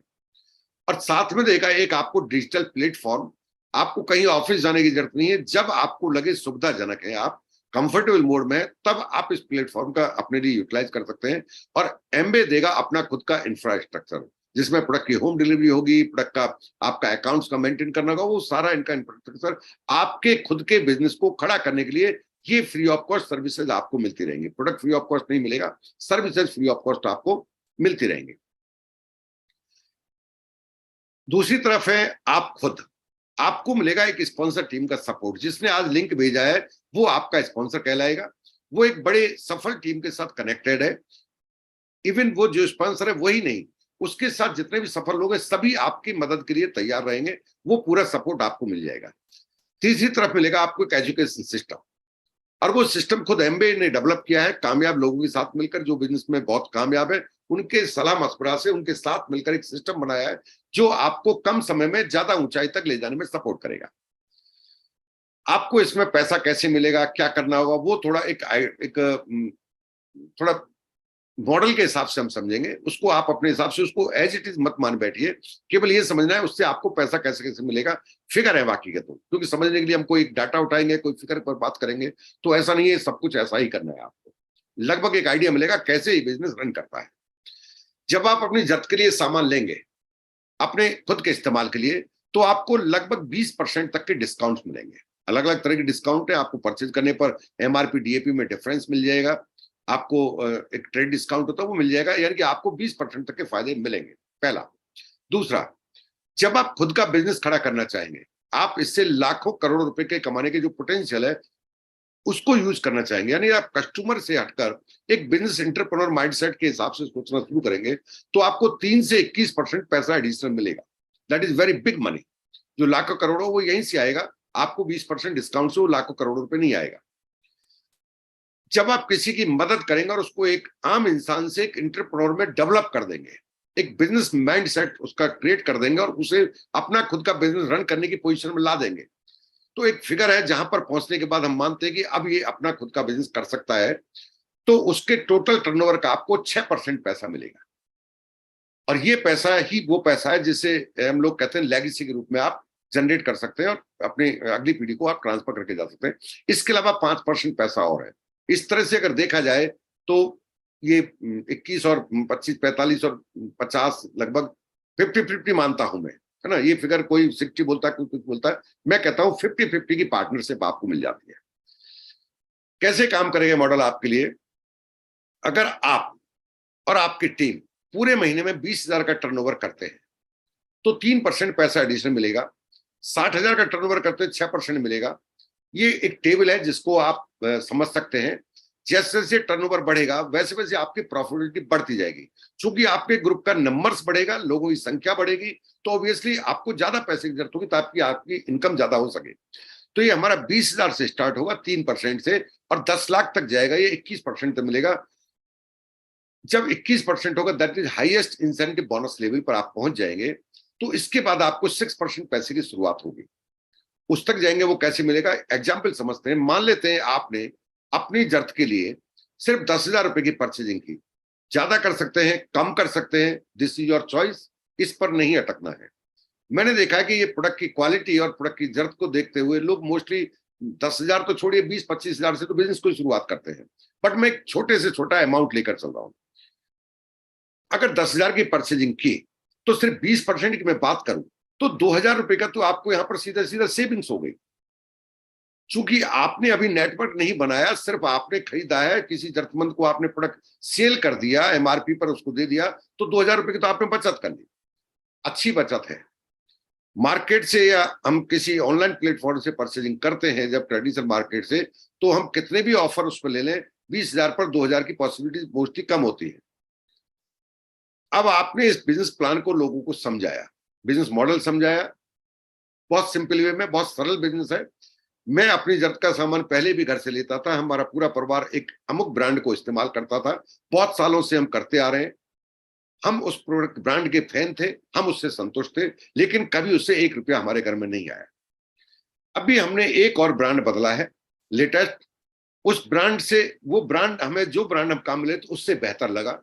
और साथ में देखा एक आपको डिजिटल प्लेटफॉर्म, आपको कहीं ऑफिस जाने की जरूरत नहीं है। जब आपको लगे सुविधाजनक है, आप कंफर्टेबल मोड में, तब आप इस प्लेटफॉर्म का अपने लिए यूटिलाइज कर सकते हैं। और एमबे देगा अपना खुद का इंफ्रास्ट्रक्चर, जिसमें प्रोडक्ट की होम डिलीवरी होगी, प्रोडक्ट का आपका अकाउंट्स का मेंटेन करना होगा, वो सारा इनका इंफ्रास्ट्रक्चर आपके खुद के बिजनेस को खड़ा करने के लिए ये फ्री ऑफ कॉस्ट सर्विसेज आपको मिलती रहेंगी। प्रोडक्ट फ्री ऑफ कॉस्ट नहीं मिलेगा, सर्विसेज फ्री ऑफ कॉस्ट आपको मिलती रहेंगी। दूसरी तरफ है आप खुद, आपको मिलेगा एक स्पॉन्सर टीम का सपोर्ट। जिसने आज लिंक भेजा है वो आपका स्पॉन्सर कहलाएगा। वो एक बड़े सफल टीम के साथ कनेक्टेड है। इवन वो जो स्पॉन्सर है वही नहीं, उसके साथ जितने भी सफल लोग हैं सभी आपकी मदद के लिए तैयार रहेंगे। वो पूरा सपोर्ट आपको मिल जाएगा। तीसरी तरफ मिलेगा आपको एक एजुकेशन सिस्टम, और वो सिस्टम खुद एमबे ने डेवलप किया है कामयाब लोगों के साथ मिलकर, जो बिजनेस में बहुत कामयाब है। उनके सलाह मशवरा से उनके साथ मिलकर एक सिस्टम बनाया है जो आपको कम समय में ज्यादा ऊंचाई तक ले जाने में सपोर्ट करेगा। आपको इसमें पैसा कैसे मिलेगा, क्या करना होगा, वो थोड़ा थोड़ा मॉडल के हिसाब से हम समझेंगे। उसको आप अपने हिसाब से उसको एज इट इज मत मान बैठिए, केवल ये समझना है उससे आपको पैसा कैसे कैसे मिलेगा। फिगर है बाकी का, तो क्योंकि समझने के लिए हम कोई डाटा उठाएंगे, कोई फिगर पर बात करेंगे, तो ऐसा नहीं है सब कुछ ऐसा ही करना है। आपको लगभग एक आइडिया मिलेगा कैसे ये बिजनेस रन करता है। जब आप अपनी जरूरत के लिए सामान लेंगे अपने खुद के इस्तेमाल के लिए, तो आपको लगभग 20% तक के डिस्काउंट मिलेंगे। अलग अलग तरह के डिस्काउंट है। आपको परचेज करने पर एमआरपी डीएपी में डिफरेंस मिल जाएगा, आपको एक ट्रेड डिस्काउंट होता है वो मिल जाएगा, यानी कि आपको 20% तक के फायदे मिलेंगे, पहला। दूसरा, जब आप खुद का बिजनेस खड़ा करना चाहेंगे, आप इससे लाखों करोड़ों रुपए के कमाने के जो पोटेंशियल है उसको यूज करना चाहेंगे, यानी आप कस्टमर से हटकर एक बिजनेस एंटरप्रेन्योर माइंडसेट के हिसाब से सोचना शुरू करेंगे, तो आपको 3 से 21% पैसा एडिशनल मिलेगा। That is very big money. जो लाखों करोड़ों वो यहीं से आएगा, आपको 20% डिस्काउंट से वो लाखों करोड़ों रुपए नहीं आएगा। जब आप किसी की मदद करेंगे और उसको एक आम इंसान से एक एंटरप्रेन्योर में डेवलप कर देंगे, एक बिजनेस माइंडसेट उसका क्रिएट कर देंगे और उसे अपना खुद का बिजनेस रन करने की पोजीशन में ला देंगे, तो एक फिगर है जहां पर पहुंचने के बाद हम मानते हैं कि अब ये अपना खुद का बिजनेस कर सकता है, तो उसके टोटल टर्नओवर का आपको 6% पैसा मिलेगा। और ये पैसा ही वो पैसा है जिसे हम लोग कहते हैं लेगेसी के रूप में आप जनरेट कर सकते हैं और अपनी अगली पीढ़ी को आप ट्रांसफर करके जा सकते हैं। इसके अलावा 5% पैसा और है। इस तरह से अगर देखा जाए तो ये 21 और 25, 45 और 50 लगभग 50-50 मानता हूं मैं, है ना। ये फिगर कोई 60 बोलता है, कोई कुछ बोलता है, मैं कहता हूं 50-50 की पार्टनरशिप आपको मिल जाती है। कैसे काम करेगा मॉडल आपके लिए? अगर आप और आपकी टीम पूरे महीने में 20,000 का टर्नओवर करते हैं तो 3% पैसा एडिशनल मिलेगा। 60,000 का टर्नओवर करते हैं 6% मिलेगा। ये एक टेबल है जिसको आप समझ सकते हैं। जैसे जैसे टर्नओवर बढ़ेगा वैसे वैसे आपकी प्रॉफिटेबिलिटी बढ़ती जाएगी। चूंकि आपके ग्रुप का नंबर्स बढ़ेगा, लोगों की संख्या बढ़ेगी, तो ऑब्वियसली आपको ज्यादा पैसे की जरूरत होगी ताकि आपकी इनकम ज्यादा हो सके। तो ये हमारा 20,000 से स्टार्ट होगा 3% से, और 10 लाख तक जाएगा, ये 21% तक मिलेगा। जब 21% होगा that is highest incentive bonus level पर आप पहुंच जाएंगे, तो इसके बाद आपको 6% पैसे की शुरुआत होगी। उस तक जाएंगे वो कैसे मिलेगा, एग्जाम्पल समझते हैं। मान लेते हैं आपने अपनी जरूरत के लिए सिर्फ 10,000 रुपए की परचेजिंग की। ज्यादा कर सकते हैं, कम कर सकते हैं, दिस इज योर चॉइस। इस पर नहीं अटकना है। मैंने देखा है कि ये प्रोडक्ट की क्वालिटी और प्रोडक्ट की जरूरत को देखते हुए लोग मोस्टली 10,000 तो छोड़िए 20-25,000 से तो बिजनेस को शुरुआत करते हैं। बट मैं एक छोटे से छोटा अमाउंट लेकर चल रहा हूं। अगर 10,000 की परचेजिंग की तो सिर्फ 20% की मैं बात करूं तो 2,000 रुपए का तो आपको यहां पर सीधा सीधा सेविंग्स हो गई। चूंकि आपने अभी नेटवर्क नहीं बनाया, सिर्फ आपने खरीदा है, किसी जरूरतमंद को आपने प्रोडक्ट सेल कर दिया, एमआरपी पर उसको दे दिया, तो 2,000 रुपए की तो आपने बचत कर ली। अच्छी बचत है। मार्केट से या हम किसी ऑनलाइन प्लेटफॉर्म से परचेजिंग करते हैं जब ट्रेडिशनल मार्केट से, तो हम कितने भी ऑफर उस पर ले लें, 20,000 पर 2,000 की पॉसिबिलिटी मोस्टली कम होती है। अब आपने इस बिजनेस प्लान को लोगों को समझाया, बिजनेस मॉडल समझाया, बहुत सिंपल वे में, बहुत सरल बिजनेस है। मैं अपनी जरूरत का सामान पहले भी घर से लेता था। हमारा पूरा परिवार एक अमुक ब्रांड को इस्तेमाल करता था, बहुत सालों से हम करते आ रहे हैं। हम उस प्रोडक्ट ब्रांड के फैन थे, हम उससे संतुष्ट थे, लेकिन कभी उससे 1 रुपया हमारे घर में नहीं आया। अभी हमने एक और ब्रांड बदला है, लेटेस्ट। उस ब्रांड से, वो ब्रांड हमें, जो ब्रांड हम काम ले तो उससे बेहतर लगा,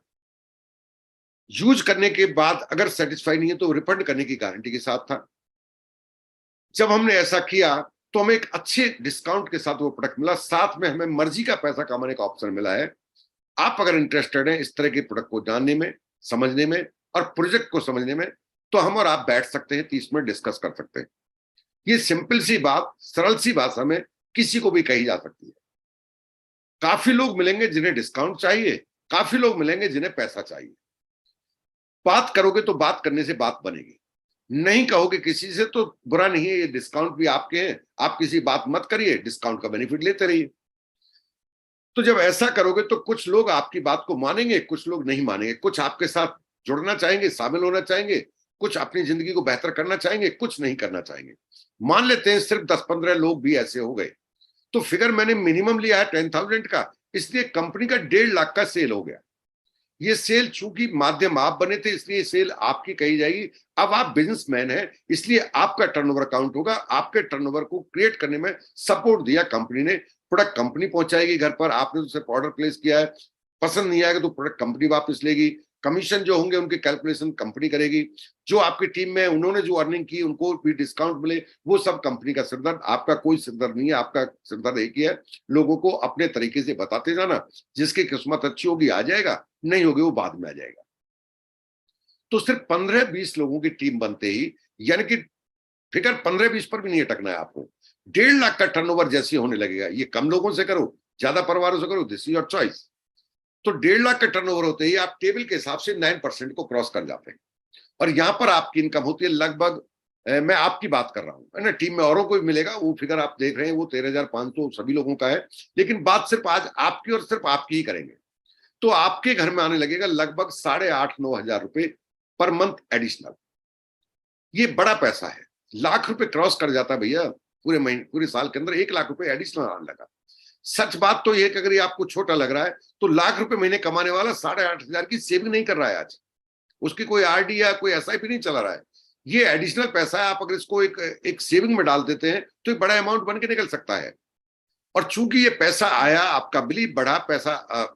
यूज करने के बाद अगर सेटिस्फाई नहीं है तो रिफंड करने की गारंटी के साथ था। जब हमने ऐसा किया तो हमें एक अच्छे डिस्काउंट के साथ वो प्रोडक्ट मिला, साथ में हमें मर्जी का पैसा कमाने का ऑप्शन मिला है। आप अगर इंटरेस्टेड हैं इस तरह के प्रोडक्ट को जानने में, समझने में और प्रोजेक्ट को समझने में, तो हम और आप बैठ सकते हैं, 30 मिनट डिस्कस कर सकते हैं। ये सिंपल सी बात, सरल सी भाषा में किसी को भी कही जा सकती है। काफी लोग मिलेंगे जिन्हें डिस्काउंट चाहिए, काफी लोग मिलेंगे जिन्हें पैसा चाहिए। बात करोगे तो बात करने से बात बनेगी, नहीं कहोगे किसी से तो बुरा नहीं है, ये डिस्काउंट भी आपके हैं, आप किसी बात मत करिए, डिस्काउंट का बेनिफिट लेते रहिए। तो जब ऐसा करोगे तो कुछ लोग आपकी बात को मानेंगे, कुछ लोग नहीं मानेंगे, कुछ आपके साथ जुड़ना चाहेंगे, शामिल होना चाहेंगे, कुछ अपनी जिंदगी को बेहतर करना चाहेंगे, कुछ नहीं करना चाहेंगे। मान लेते हैं सिर्फ 10-15 लोग भी ऐसे हो गए, तो फिगर मैंने मिनिमम लिया है 10,000 का, इसलिए कंपनी का 1.5 लाख का सेल हो गया। ये सेल चूंकि माध्यम आप बने थे इसलिए सेल आपकी कही जाएगी। अब आप बिजनेसमैन हैं इसलिए आपका टर्नओवर काउंट होगा। आपके टर्नओवर को क्रिएट करने में सपोर्ट दिया कंपनी ने, प्रोडक्ट कंपनी पहुंचाएगी घर पर, आपने तो सिर्फ ऑर्डर प्लेस किया है, पसंद नहीं आएगा तो प्रोडक्ट कंपनी वापस लेगी, कमीशन जो होंगे उनके कैलकुलेशन कंपनी करेगी, जो आपकी टीम में उन्होंने जो अर्निंग की उनको भी डिस्काउंट मिले, वो सब कंपनी का सिरदर्द, आपका कोई सिरदर्द नहीं है। आपका सिरदर्द एक ही है, लोगों को अपने तरीके से बताते जाना, जिसकी किस्मत अच्छी होगी आ जाएगा, नहीं होगी वो बाद में आ जाएगा। तो सिर्फ 15-20 लोगों की टीम बनते ही, यानी कि फिगर 15-20 पर भी नहीं अटकना है आपको, 1.5 लाख का टर्नओवर जैसे होने लगेगा। ये कम लोगों से करो, ज्यादा परिवारों से करो, दिस इज योर चॉइस। तो 1.5 लाख का टर्नओवर होते ही आप टेबल के हिसाब से 9% को क्रॉस कर जाते हैं, और यहां पर आपकी इनकम होती है लगभग, मैं आपकी बात कर रहा हूं, है ना, टीम में औरों को भी मिलेगा, वो फिगर आप देख रहे हैं वो 13,500 सभी लोगों का है, लेकिन बात सिर्फ आज आपकी और सिर्फ आपकी ही करेंगे। तो आपके घर में आने लगेगा लगभग 8,500-9,000 रुपए पर मंथ एडिशनल। ये बड़ा पैसा है, लाख रुपए क्रॉस कर जाता है भैया, पूरे महीने पूरे साल के अंदर 1 लाख रुपए एडिशनल आने लगा। सच बात तो ये कि अगर ये आपको छोटा लग रहा है तो लाख रुपए महीने कमाने वाला 8,500 की सेविंग नहीं कर रहा है आज, उसकी कोई आरडी या कोई एसआईपी नहीं चला रहा है। ये एडिशनल पैसा है, आप अगर इसको एक सेविंग में डाल देते हैं तो एक बड़ा अमाउंट बन के निकल सकता है। और चूंकि ये पैसा आया, आपका बिलीव बढ़ा, पैसा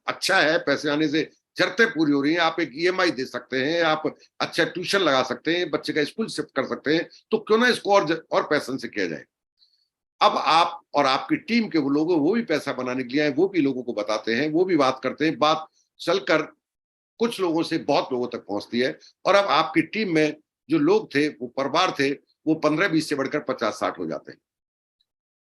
अच्छा है, पैसे आने से जरूरतें पूरी हो रही हैं, आप एक ईएमआई दे सकते हैं, आप अच्छा ट्यूशन लगा सकते हैं, बच्चे का स्कूल शिफ्ट कर सकते हैं, तो क्यों ना इसको और पैसन से किया जाए। अब आप और आपकी टीम के वो लोग, वो भी पैसा बनाने के लिए आए, वो भी लोगों को बताते हैं, वो भी बात करते हैं, बात चलकर कुछ लोगों से बहुत लोगों तक पहुंचती है। और अब आपकी टीम में जो लोग थे, वो परिवार थे, वो 15-20 से बढ़कर 50-60 हो जाते हैं।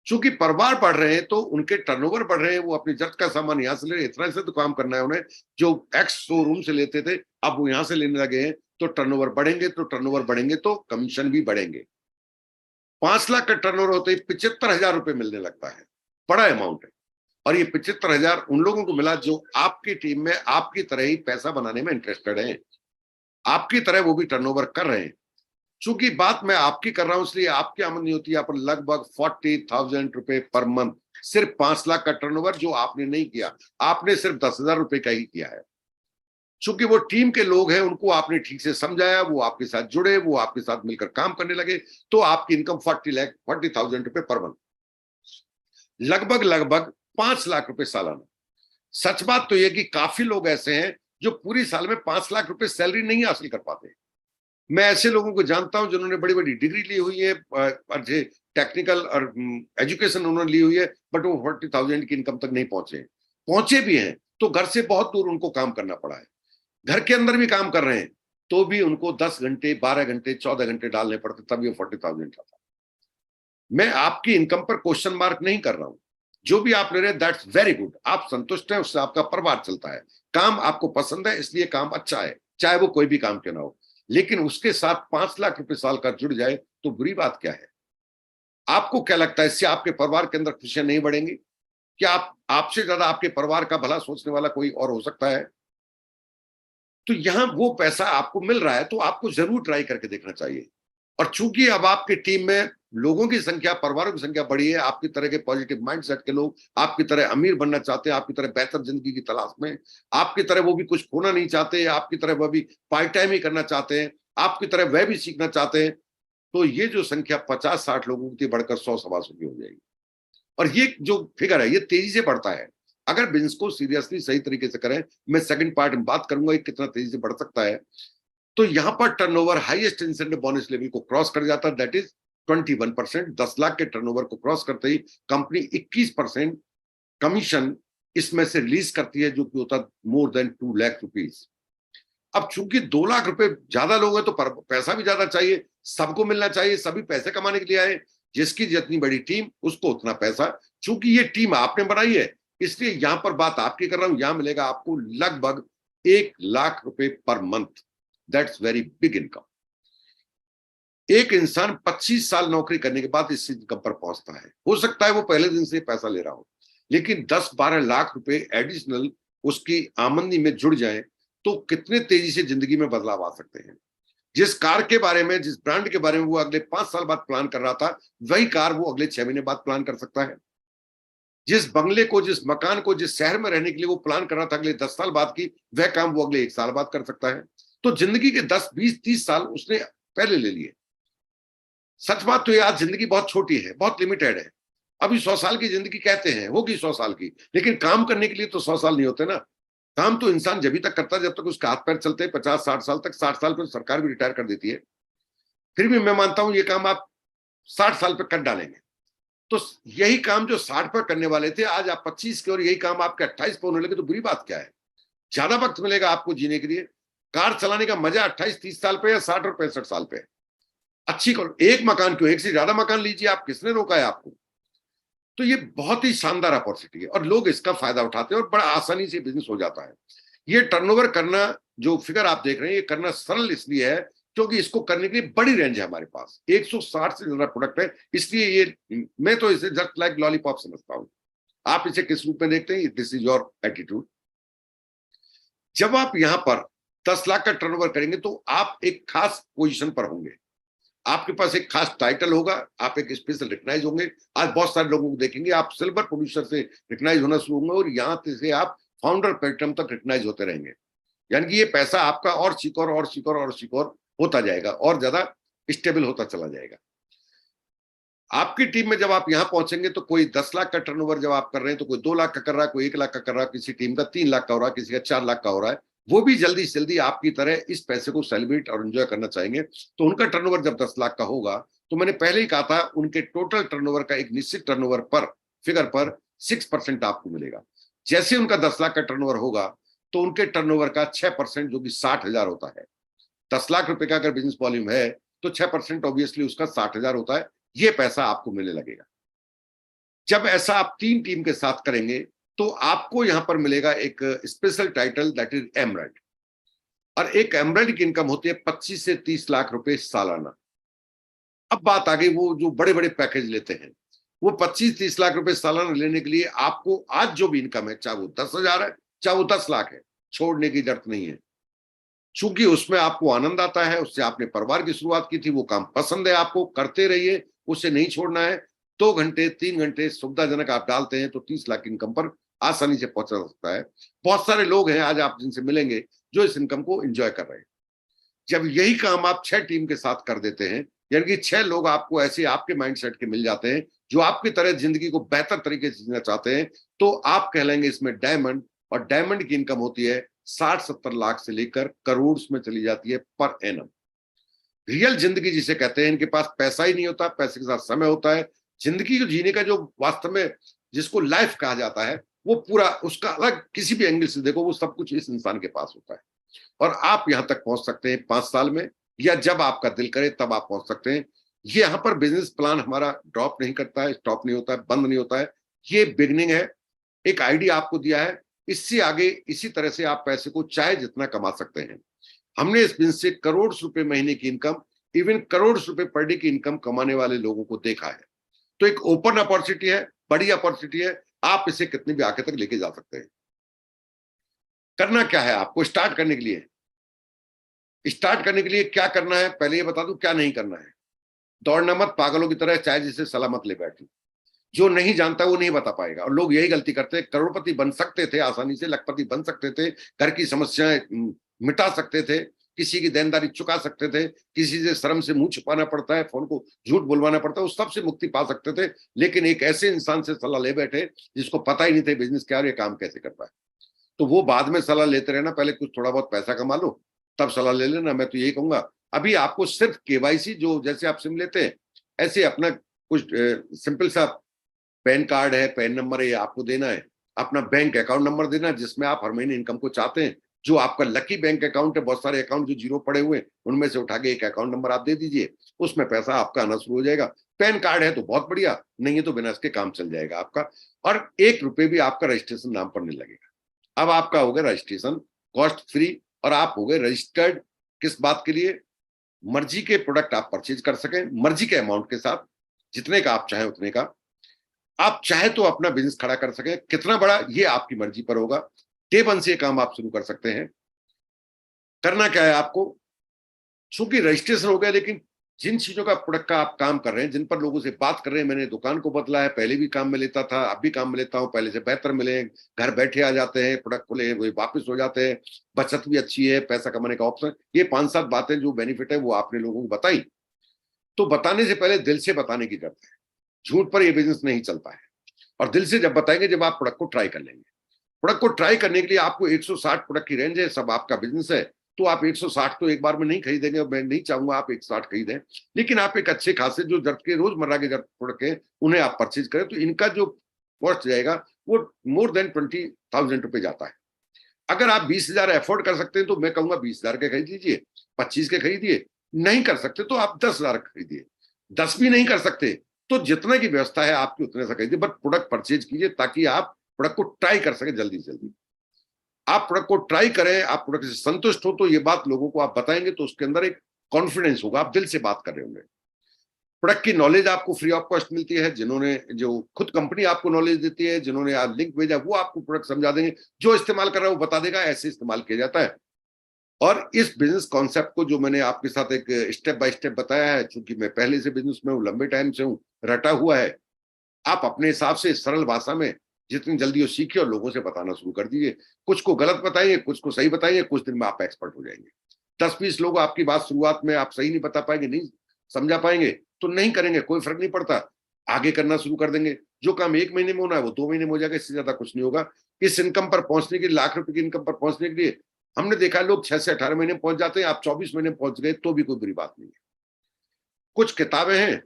चूंकि परिवार बढ़ रहे हैं तो उनके टर्नओवर बढ़ रहे हैं, वो अपनी जरूरत का सामान यहाँ से ले रहे हैं, इतना से तो काम करना है उन्हें, जो एक्स शोरूम से लेते थे अब वो यहाँ से लेने लगे हैं, तो टर्नओवर बढ़ेंगे, तो टर्नओवर बढ़ेंगे तो कमीशन भी बढ़ेंगे। 5 लाख का टर्नओवर होते ही 75,000 रुपए मिलने लगता है, बड़ा अमाउंट है। और ये 75,000 उन लोगों को मिला जो आपकी टीम में आपकी तरह ही पैसा बनाने में इंटरेस्टेड है, आपकी तरह वो भी टर्नओवर कर रहे हैं। चूंकि बात मैं आपकी कर रहा हूं इसलिए आपकी आमदनी होती है यहाँ पर लगभग 40,000 रुपए पर मंथ, सिर्फ 5 लाख का टर्नओवर जो आपने नहीं किया, आपने सिर्फ 10,000 रुपए का ही किया है। चूंकि वो टीम के लोग हैं, उनको आपने ठीक से समझाया, वो आपके साथ जुड़े, वो आपके साथ मिलकर काम करने लगे, तो आपकी इनकम 40,000 रुपए पर मंथ, लगभग लगभग 5 लाख रुपए सालाना। सच बात तो यह कि काफी लोग ऐसे हैं जो पूरी साल में 5 लाख रुपए सैलरी नहीं हासिल कर पाते। मैं ऐसे लोगों को जानता हूं जिन्होंने बड़ी बड़ी डिग्री ली हुई है, अच्छे टेक्निकल और एजुकेशन उन्होंने ली हुई है, बट वो 40,000 की इनकम तक नहीं पहुंचे। पहुंचे भी हैं तो घर से बहुत दूर उनको काम करना पड़ा है, घर के अंदर भी काम कर रहे हैं तो भी उनको 10 घंटे, 12 घंटे, 14 घंटे डालने पड़ते, तब ये 40,000 आता। मैं आपकी इनकम पर क्वेश्चन मार्क नहीं कर रहा हूं, जो भी आप ले रहे हैं दैट्स वेरी गुड, आप संतुष्ट हैं, उससे आपका परिवार चलता है, काम आपको पसंद है इसलिए काम अच्छा है, चाहे वो कोई भी काम क्यों ना हो। लेकिन उसके साथ 5 लाख रुपए साल का जुड़ जाए तो बुरी बात क्या है? आपको क्या लगता है इससे आपके परिवार के अंदर खुशियां नहीं बढ़ेंगी? क्या आपसे ज्यादा आपके परिवार का भला सोचने वाला कोई और हो सकता है? तो यहां वो पैसा आपको मिल रहा है तो आपको जरूर ट्राई करके देखना चाहिए। और चूंकि अब आपकी टीम में लोगों की संख्या, परिवारों की संख्या बढ़ी है, आपकी तरह के पॉजिटिव माइंडसेट के लोग, आपकी तरह अमीर बनना चाहते हैं, आपकी तरह बेहतर जिंदगी की तलाश में, आपकी तरह वो भी कुछ खोना नहीं चाहते, आपकी तरह वह भी पार्ट टाइम ही करना चाहते हैं, आपकी तरह वह भी सीखना चाहते हैं, तो ये जो संख्या 50-60 लोगों की बढ़कर 100-125 की हो जाएगी। और ये जो फिगर है ये तेजी से बढ़ता है। अगर बिजनेस को सीरियसली सही तरीके से करें, मैं सेकंड पार्ट में बात करूंगा कितना तेजी से बढ़ सकता है, तो यहां पर turnover highest incentive bonus level को क्रॉस कर जाता है, दैट इज 21%। 10 लाख के टर्नओवर को क्रॉस करते ही कंपनी 21% कमीशन इसमें से रिलीज करती है, जो कि होता मोर देन 2 लाख रुपीज। अब चूंकि 2 लाख रुपए ज्यादा लोग हैं तो पैसा भी ज्यादा चाहिए, सबको मिलना चाहिए, सभी पैसे कमाने के लिए आए, जिसकी जितनी बड़ी टीम उसको उतना पैसा। चूंकि ये टीम आपने बनाई है, इसलिए यहां पर बात आपकी कर रहा हूं, यहां मिलेगा आपको लगभग 1 लाख रुपए per month. That's very big income. एक इंसान 25 साल नौकरी करने के बाद इस इनकम पर पहुंचता है। हो सकता है वो पहले दिन से पैसा ले रहा हो, लेकिन 10-12 लाख रुपए एडिशनल उसकी आमदनी में जुड़ जाए तो कितने तेजी से जिंदगी में बदलाव आ सकते हैं। जिस कार के बारे में, जिस ब्रांड के बारे में वो अगले 5 साल बाद प्लान कर रहा था, वही कार वो अगले 6 महीने बाद प्लान कर सकता है। जिस बंगले को, जिस मकान को, जिस शहर में रहने के लिए वो प्लान कर रहा था अगले 10 साल बाद की, वह काम वो अगले 1 साल बाद कर सकता है। तो जिंदगी के 10, 20, 30 साल उसने पहले ले लिए। सच बात तो ये, आज जिंदगी बहुत छोटी है, बहुत लिमिटेड है। अभी 100 साल की जिंदगी कहते हैं, होगी 100 साल की, लेकिन काम करने के लिए तो 100 साल नहीं होते ना। काम तो इंसान जब तक करता है जब तक उसके हाथ पैर चलते हैं, 50-60 साल तक। 60 साल पर सरकार भी रिटायर कर देती है। फिर भी मैं मानता हूं ये काम आप 60 साल पर कर डालेंगे, तो यही काम जो 60 पर करने वाले थे, आज आप 25 के, और यही काम आपके 28 पर होने लगे, तो बुरी बात क्या है? ज्यादा वक्त मिलेगा आपको जीने के लिए। कार चलाने का मजा 28-30 साल पे या 60 और 65 साल पे। अच्छी करो, एक मकान क्यों, एक से ज्यादा मकान लीजिए आप, किसने रोका है आपको? तो ये बहुत ही शानदार अपॉर्चुनिटी है और लोग इसका फायदा उठाते हैं और बड़ा आसानी से बिजनेस हो जाता है। ये टर्नओवर करना, जो फिगर आप देख रहे हैं, ये करना सरल इसलिए है क्योंकि इसको करने के लिए बड़ी रेंज है हमारे पास। 160 से ज्यादा प्रोडक्ट है, इसलिए ये, मैं तो इसे जस्ट लाइक लॉलीपॉप समझता हूं। आप इसे किस रूप में देखते हैं, दिस इज योर एटीट्यूड। जब आप यहां पर 10 लाख का टर्नओवर करेंगे तो आप एक खास पोजीशन पर होंगे, आपके पास एक खास टाइटल होगा, आप एक स्पेशल रिकग्नाइज होंगे। आज बहुत सारे लोगों को देखेंगे, आप सिल्वर प्रोड्यूसर से रिकग्नाइज होना शुरू होंगे और यहां से आप फाउंडर प्लेटफॉर्म तक रिकग्नाइज होते रहेंगे। यानी कि ये पैसा आपका और सिक्योर और सिक्योर और सिक्योर होता जाएगा और ज्यादा स्टेबल होता चला जाएगा। आपकी टीम में जब आप यहां पहुंचेंगे तो कोई 10 लाख का टर्नओवर जब आप कर रहे हैं तो कोई 2 लाख का कर रहा है, कोई 1 लाख का कर रहा है, किसी टीम का 3 लाख का हो रहा है, किसी का 4 लाख का हो रहा है। वो भी जल्दी से जल्दी आपकी तरह इस पैसे को सेलिब्रेट और एंजॉय करना चाहेंगे। तो उनका टर्नओवर जब 10 लाख का होगा तो मैंने पहले ही कहा था, उनके टोटल टर्नओवर का एक निश्चित टर्नओवर पर फिगर पर 6% आपको मिलेगा। जैसे उनका 10 लाख का टर्नओवर होगा तो उनके टर्नओवर का 6%, जो कि 60,000 होता है। 10 लाख रुपए का अगर बिजनेस वॉल्यूम है तो 6% ऑब्वियसली उसका 60,000 होता है। ये पैसा आपको मिलने लगेगा। जब ऐसा आप 3 टीम के साथ करेंगे तो आपको यहां पर मिलेगा एक special title, that is emerald. और एक एमरल्ड की इनकम होती है 25 से 30 लाख रुपए सालाना। अब बात आ गई, वो जो बड़े बड़े पैकेज लेते हैं, वो 25-30 लाख रुपए सालाना लेने के लिए आपको आज जो भी इनकम है, चाहे वो 10,000 है, चाहे वो 10 लाख है, छोड़ने की जरूरत नहीं है। चूंकि उसमें आपको आनंद आता है, उससे आपने परिवार की शुरुआत की थी, वो काम पसंद है आपको, करते रहिए, उसे नहीं छोड़ना है। 2 घंटे 3 घंटे सुविधाजनक आप डालते हैं तो 30 लाख इनकम पर आसानी से पहुंचा सकता है। बहुत सारे लोग हैं आज आप जिनसे मिलेंगे जो इस इनकम को एंजॉय कर रहे हैं। जब यही काम आप 6 टीम के साथ कर देते हैं, यानी कि 6 लोग आपको ऐसे आपके माइंडसेट के मिल जाते हैं जो आपकी तरह जिंदगी को बेहतर तरीके से जीना चाहते हैं, तो आप कहलाएंगे इसमें डायमंड। और डायमंड की इनकम होती है 60-70 लाख से लेकर करोड़ में चली जाती है पर एनम। रियल जिंदगी जिसे कहते हैं, इनके पास पैसा ही नहीं होता, पैसे के साथ समय होता है। जिंदगी को जीने का जो वास्तव में जिसको लाइफ कहा जाता है, वो पूरा उसका अलग किसी भी एंगल से देखो, वो सब कुछ इस इंसान के पास होता है। और आप यहां तक पहुंच सकते हैं 5 साल में, या जब आपका दिल करे तब आप पहुंच सकते हैं। ये यहां पर बिजनेस प्लान हमारा ड्रॉप नहीं करता है, स्टॉप नहीं होता है, बंद नहीं होता है। ये बिगनिंग है, एक आइडिया आपको दिया है, इससे आगे इसी तरह से आप पैसे को चाहे जितना कमा सकते हैं। हमने इस बिजनेस से करोड़ रुपए महीने की इनकम, इवन करोड़ रुपए पर डे की इनकम कमाने वाले लोगों को देखा है। तो एक ओपन अपॉर्चुनिटी है, बड़ी अपॉर्चुनिटी है, आप इसे कितनी भी आगे तक लेके जा सकते हैं। करना क्या है आपको स्टार्ट करने के लिए? स्टार्ट करने के लिए क्या करना है पहले ये बता दूं, क्या नहीं करना है। दौड़ना मत पागलों की तरह, चाहे जिसे सलामत ले बैठो। जो नहीं जानता वो नहीं बता पाएगा, और लोग यही गलती करते हैं। करोड़पति बन सकते थे आसानी से, लखपति बन सकते थे, घर की समस्याएं मिटा सकते थे, किसी की देनदारी चुका सकते थे, किसी से शर्म से मुंह छुपाना पड़ता है, फोन को झूठ बुलवाना पड़ता है, उस सब से मुक्ति पा सकते थे। लेकिन एक ऐसे इंसान से सलाह ले बैठे जिसको पता ही नहीं थे बिजनेस क्या है, ये काम कैसे करता है। तो वो बाद में सलाह लेते रहना, पहले कुछ थोड़ा बहुत पैसा कमा लो तब सलाह ले लेना। मैं तो यही कहूंगा, अभी आपको सिर्फ केवाईसी, जो जैसे आप सिम लेते हैं ऐसे अपना कुछ सिंपल सा पैन कार्ड है, पैन नंबर है, ये आपको देना है। अपना बैंक अकाउंट नंबर देना जिसमें आप हर महीने इनकम को चाहते हैं, जो आपका लकी बैंक अकाउंट है, बहुत सारे अकाउंट जो जीरो पड़े हुए हैं उनमें से उठा के एक अकाउंट नंबर आप दे दीजिए, उसमें पैसा आपका आना शुरू हो जाएगा। पैन कार्ड है तो बहुत बढ़िया, नहीं है तो बिना इसके काम चल जाएगा आपका, और 1 रुपए भी आपका रजिस्ट्रेशन नाम पर नहीं लगेगा। अब आपका हो गया रजिस्ट्रेशन कॉस्ट फ्री, और आप हो गए रजिस्टर्ड। किस बात के लिए? मर्जी के प्रोडक्ट आप परचेज कर सकें, मर्जी के अमाउंट के साथ, जितने का आप चाहें उतने का। आप चाहे तो अपना बिजनेस खड़ा कर सकें, कितना बड़ा ये आपकी मर्जी पर होगा। डे वन से काम आप शुरू कर सकते हैं। करना क्या है आपको, चूंकि रजिस्ट्रेशन हो गया, लेकिन जिन चीजों का प्रोडक्ट का आप काम कर रहे हैं, जिन पर लोगों से बात कर रहे हैं, मैंने दुकान को बदला है, पहले भी काम में लेता था, अब भी काम में लेता हूं, पहले से बेहतर मिले, घर बैठे आ जाते हैं, प्रोडक्ट खुले वो वापस हो जाते हैं, बचत भी अच्छी है, पैसा कमाने का ऑप्शन, ये 5-7 बातें जो बेनिफिट है वो आपने लोगों को बताई। तो बताने से पहले दिल से बताने की जरूरत है। झूठ पर यह बिजनेस नहीं चलता है। और दिल से जब बताएंगे, जब आप प्रोडक्ट को ट्राई कर लेंगे। प्रोडक्ट को ट्राई करने के लिए आपको 160 प्रोडक्ट की रेंज है, सब आपका बिजनेस है, तो आप 160 तो एक बार में नहीं खरीदेंगे, और मैं नहीं चाहूंगा आप 160 खरीदें, लेकिन आप एक अच्छे खासे जो जरूरत के रोजमर्रा के जरूरत प्रोडक्ट है उन्हें आप परचेज करें, तो इनका जो कॉस्ट जाएगा वो मोर देन 20,000 रुपए जाता है। अगर आप 20,000 एफोर्ड कर सकते हैं तो मैं कहूंगा 20,000 के खरीद लीजिए, 25 के खरीदिए, नहीं कर सकते तो आप 10,000 खरीदिए, 10 भी नहीं कर सकते तो जितने की व्यवस्था है आपकी उतने से खरीदिए, बट प्रोडक्ट परचेज कीजिए ताकि आप प्रोडक्ट को ट्राई कर सके जल्दी से जल्दी। आप प्रोडक्ट को ट्राई करें, आप प्रोडक्ट से संतुष्ट हो तो ये बात लोगों को आप बताएंगे, तो उसके अंदर एक कॉन्फिडेंस होगा, आप दिल से बात कर रहे होंगे। प्रोडक्ट की नॉलेज आपको फ्री ऑफ कॉस्ट मिलती है, जिन्होंने जो खुद कंपनी आपको नॉलेज देती है, जिन्होंने आप लिंक भेजा वो आपको प्रोडक्ट समझा देंगे, जो इस्तेमाल कर रहा है वो बता देगा ऐसे इस्तेमाल किया जाता है। और इस बिजनेस कॉन्सेप्ट को जो मैंने आपके साथ एक स्टेप बाय स्टेप बताया है, चूंकि मैं पहले से बिजनेस में हूँ, लंबे टाइम से हूँ, रटा हुआ है, आप अपने हिसाब से सरल भाषा में जितनी जल्दी हो सीखिए और लोगों से बताना शुरू कर दीजिए। कुछ को गलत बताइए, कुछ को सही बताइए, कुछ दिन में आप एक्सपर्ट हो जाएंगे। 10-20 लोग आपकी बात शुरुआत में आप सही नहीं बता पाएंगे, नहीं समझा पाएंगे तो नहीं करेंगे, कोई फर्क नहीं पड़ता, आगे करना शुरू कर देंगे। जो काम 1 महीने में होना है वो 2 महीने में हो जाएगा, इससे ज्यादा कुछ नहीं होगा। इस इनकम पर पहुंचने के लिए, लाख रुपए की इनकम पर पहुंचने के लिए हमने देखा लोग 6 से 18 महीने में पहुंच जाते हैं, आप 24 महीने में पहुंच गए तो भी कोई बुरी बात नहीं है। कुछ किताबें हैं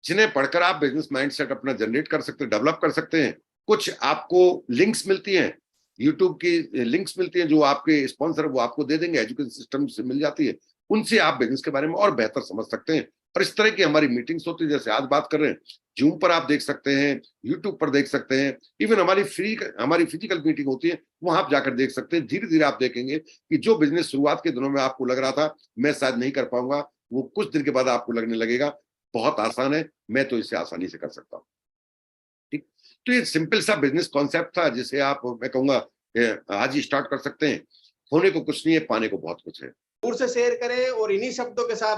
जिन्हें पढ़कर आप बिजनेस माइंडसेट अपना जनरेट कर सकते हैं, डेवलप कर सकते हैं। कुछ आपको लिंक्स मिलती हैं, यूट्यूब की लिंक्स मिलती हैं, जो आपके स्पॉन्सर वो आपको दे देंगे, एजुकेशन सिस्टम से मिल जाती है, उनसे आप बिजनेस के बारे में और बेहतर समझ सकते हैं। और इस तरह की हमारी मीटिंग्स होती है, जैसे आज बात कर रहे हैं, जूम पर आप देख सकते हैं, यूट्यूब पर देख सकते हैं, इवन हमारी फिजिकल मीटिंग होती है, वहां आप जाकर देख सकते हैं। धीरे धीरे आप देखेंगे कि जो बिजनेस शुरुआत के दिनों में आपको लग रहा था मैं शायद नहीं कर पाऊंगा, वो कुछ दिन के बाद आपको लगने लगेगा बहुत आसान है, मैं तो इसे आसानी से कर सकता हूँ। ठीक, तो ये सिंपल सा बिजनेस कॉन्सेप्ट था, जिसे आप, मैं कहूंगा, आज ही स्टार्ट कर सकते हैं। होने को कुछ नहीं है, पाने को बहुत कुछ है। दूर से शेयर करें और इन्हीं शब्दों के साथ